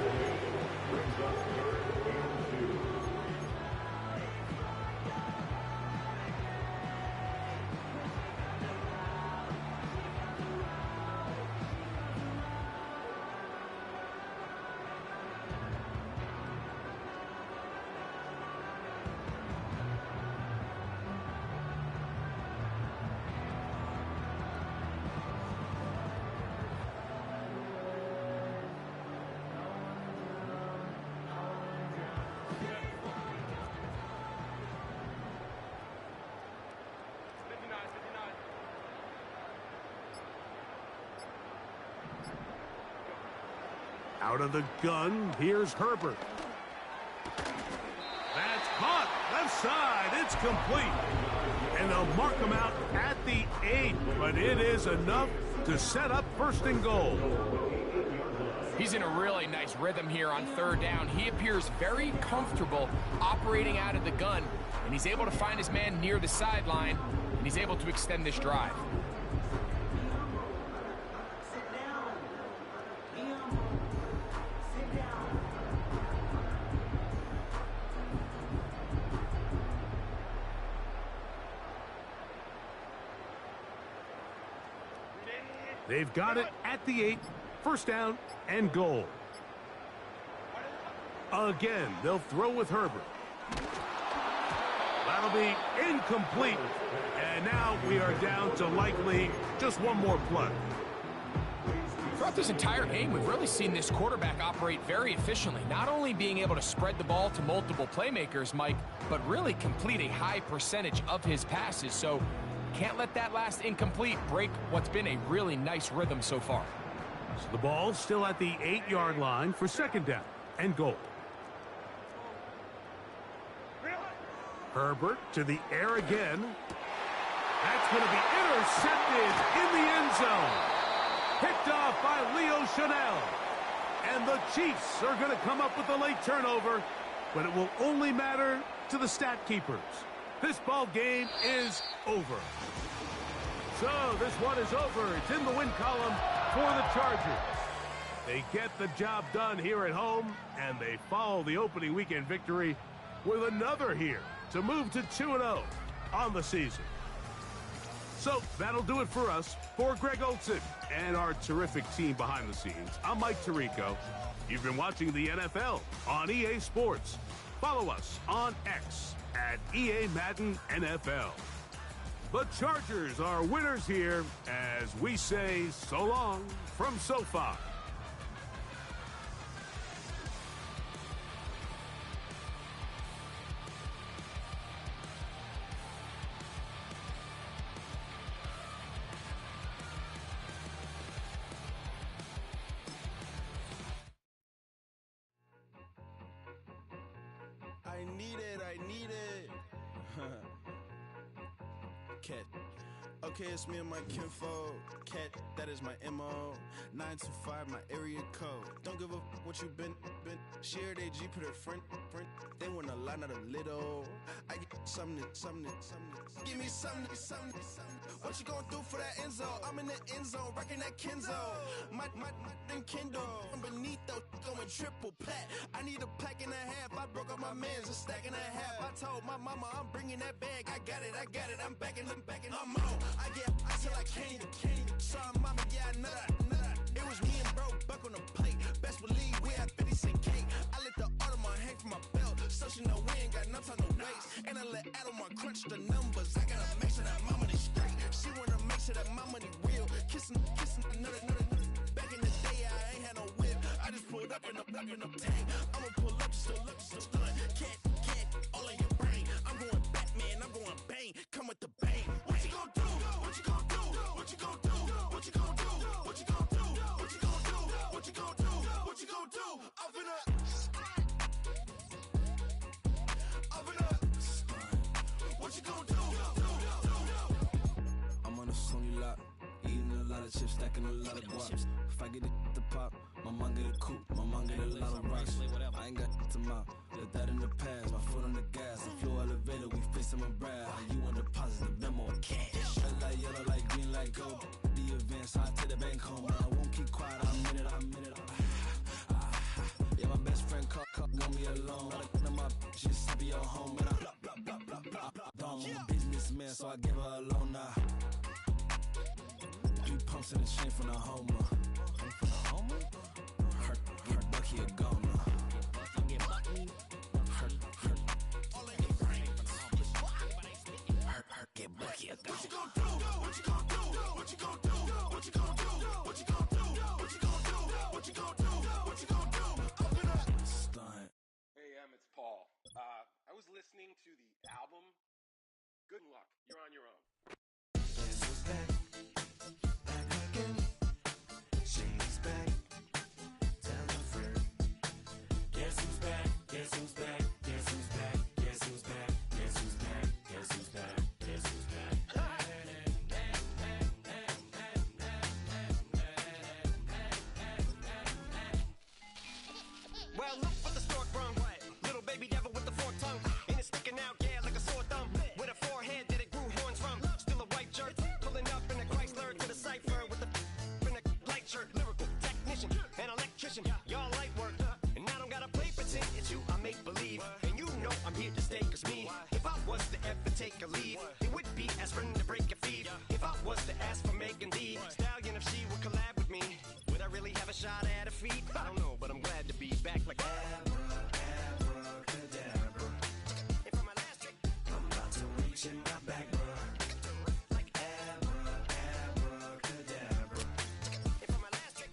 Out of the gun, here's Herbert. That's caught. Left side. It's complete. And they'll mark him out at the 8, but it is enough to set up 1st and goal. He's in a really nice rhythm here on 3rd down. He appears very comfortable operating out of the gun, and he's able to find his man near the sideline, and he's able to extend this drive. They've got it at the 8, 1st down and goal. Again, they'll throw with Herbert. That'll be incomplete. And now we are down to likely just one more play. Throughout this entire game, we've really seen this quarterback operate very efficiently, not only being able to spread the ball to multiple playmakers, Mike, but really complete a high percentage of his passes. So can't let that last incomplete break what's been a really nice rhythm so far. So the ball's still at the 8-yard line for 2nd down and goal. Herbert to the air again. That's going to be intercepted in the end zone. Picked off by Leo Chanel. And the Chiefs are going to come up with a late turnover, but it will only matter to the stat keepers. This ball game is over. So this one is over. It's in the win column for the Chargers. They get the job done here at home, and they follow the opening weekend victory with another here to move to 2-0 on the season. So that'll do it for us. For Greg Olson and our terrific team behind the scenes, I'm Mike Tirico. You've been watching the NFL on EA Sports. Follow us on X at EA Madden NFL. The Chargers are winners here as we say so long from SoFi. I need it. Cat. Okay, it's me and my kinfolk. Cat, that is my MO. 925, my area code. Don't give a what you been. Share they G, put her front. They want a lot, not a little. I get something. Give me something. What you gonna do for that end zone? I'm in the end zone, rocking that Kenzo. My thing Kindle. From beneath though, going triple plat. I need a pack and a half. I broke up my mans, a stack and a half. I told my mama I'm bringing that bag. I got it. I'm backing. I'm on. I till I can't. Sorry, mama, yeah, I know that. It was me and bro, buck on the plate. Best believe we had 50 cent cake. I let the Audemars hang from my belt, so she know we ain't got no time to waste. And I let Audemars crunch the numbers. I gotta make sure that my money straight. She wanna make sure that my money real. Kissing another. Back in the day, I ain't had no whip. I just pulled up in the tank. I'ma pull up just to stun. Cat, all in your brain. I'm going Batman, I'm going bang. Come with the bang. What you gonna do? What you gonna do? What you gonna do? What you gonna do? What you gonna do? What you gonna do? What you gonna do? What you gonna do? Up in a what you gonna do? I'm on a Sony lot, eating a lot of chips, stacking a lot of guap. If I get it to pop, my mom get a coupe, my mom get a lot of rocks. I ain't got to mouth, let that in the past. My foot on the gas, the floor elevator, we facing my brad. You on the positive, them more cash. Red light, yellow light, green light, go. The events, I take the bank home. I won't keep quiet, I'm in it. Yeah, my best friend call, want me alone. Not a my just be your home, and I blah. I'm a businessman, so I give her a loan now. 3 pumps in the chain from the Homer. Her Bucky a goner. Get Bucky a goner. What you gonna do? What you gonna do? What you gonna do? What you gonna do? What you gonna do? What you gonna do? What you gonna do? What you gonna do? Up in a stunt. Hey, it's Paul. I was listening to the album. Good luck. You're on your own. Back again. She's back. Tell a friend. take a leave. It would be aspirin to break your feet. If I was to ask for Megan Thee Stallion, if she would collab with me, would I really have a shot at a feat? I don't know, but I'm glad to be back like abracadabra. And for my last trick, I'm about to reach in my back, bro. Like abracadabra. And for my last trick,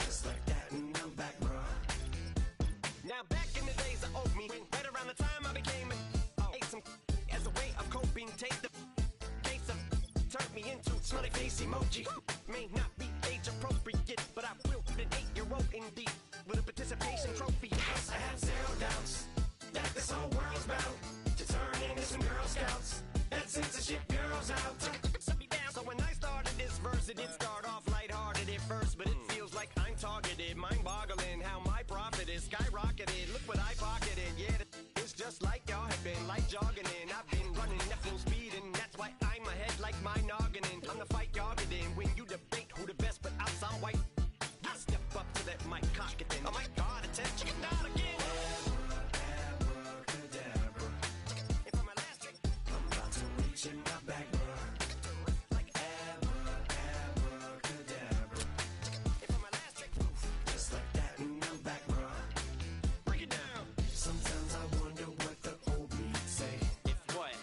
just like that, and I'm back, bro. Now back in the days of old me, right around the time I became ate some as a way of coping. Take the case of turned me into smiley face emoji. May not be age appropriate, but I will be an 8-year-old indeed with a participation trophy. I have zero doubts that this whole world's bound to turn into some Girl Scouts and censorship girls out. So when I started this verse, it did start off lighthearted at first, but it feels like I'm targeted, mind-boggling how my profit is skyrocketed. Look what I pocketed, yeah, it's just like y'all have been, like jogging in. I've been running at full speed, and that's why I'm ahead like my nogginin. I'm the fight y'all get in when you debate who the best, but I'm some white. I step up to that mic, cock it then. Oh my God, attention, not again. Abracadabra. And for my last trick, I'm about to reach in my back, bro. Like abracadabra. And for my last trick, just like that, and I'm back, bro. Break it down. Sometimes I wonder what the old me say. If what?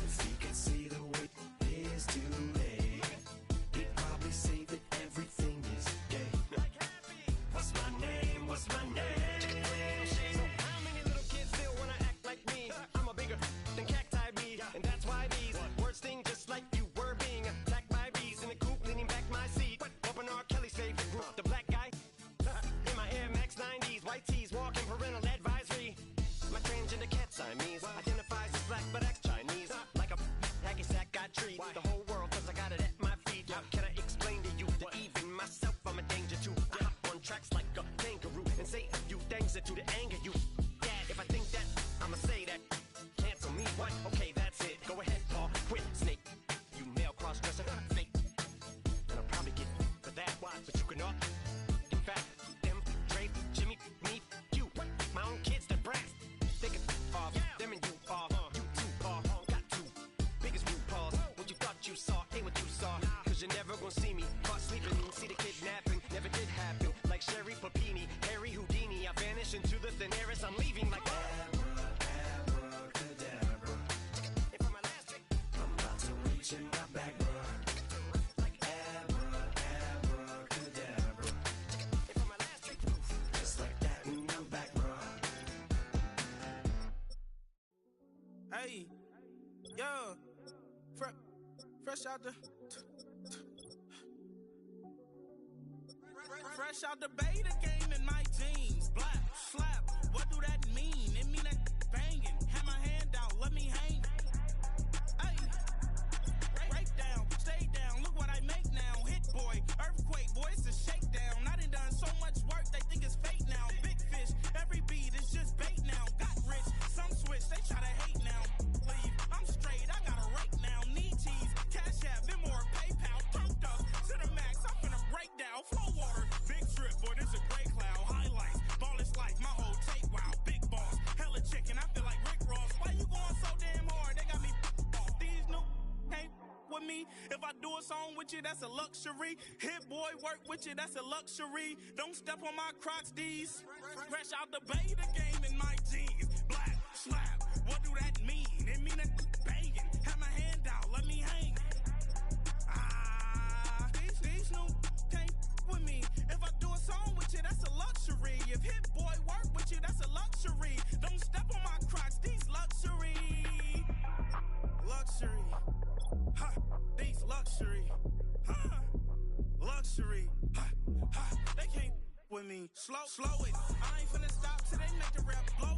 If he could see the way it is today, he'd probably say that everything is gay. What's my name? What's my name? So how many little kids still wanna act like me? I'm a bigger than cacti bee, and that's why these words sting just like you were being attacked by bees in the coop, leaning back my seat. Open R. Kelly's favorite group, the black guy. In my Air Max 90s, white tees, walking parental advisory. My transgender cat Siamese identifies as black but acts Chinese. Like a hacky sack, I treat the whole world cause I got it at my feet. How can I explain to you that even myself I'm a danger to? I hop on tracks like a kangaroo and say a few things that to the anger you. Dad, if I think that, I'ma say that. Cancel me, what? Okay, that's it. Go ahead, Paul, quit, snake. You male cross-dresser, fake. And I'll probably get for that, why? But you can all. In fact, them, Dre, Jimmy, me, you. My own kids, the brass. They can off, them and you off. You too, Paul, got two. Biggest root paws. What you thought you saw, ain't what you saw. Cause you're never gonna see me caught sleeping. See the kidnapping, never did happen. Like Sherry Papini, Harry Houdini. I vanish into the thin air as I'm leaving like abracadabra. And for my last trick, I'm about to reach in my back, bro. Like abracadabra. And for my last trick, just like that, and I'm back, bro. Hey, yo, fresh out the fresh out the beta game in my jeans. Black slap, what do that mean? It mean that banging. Have my hand out, let me hang. Hey, break down, stay down. Look what I make now. Hit boy, earthquake, boy, it's a shakedown. I done so much work, they think it's fake now. Big fish, every beat is just bait now. Got rich, some switch, they try to hate now. Leave, I'm straight, I got a rake now. Need cheese, cash app, Venmo or PayPal. Turned up to the max, I'm finna break down. Flow water, big trip, boy, this a gray cloud. Highlights, ball is life, my whole tape, wow. Big boss, hella chicken, I feel like Rick Ross. Why you going so damn hard? They got me off. These new can't with me. If I do a song with you, that's a luxury. Hit boy, work with you, that's a luxury. Don't step on my Crocs, these. Fresh out the beta game in my jeans. Black slap, what do that mean? It mean that banging. Have my hand out, let me hang. These new can't with me. If I do a song with you, that's a luxury. If hit boy work with you, that's a luxury. Don't step on my Crocs, these luxury. Luxury. Ha, these luxury. Ha, luxury. Ha, ha, they can't with me. Slow it. I ain't finna stop till they make the rap blow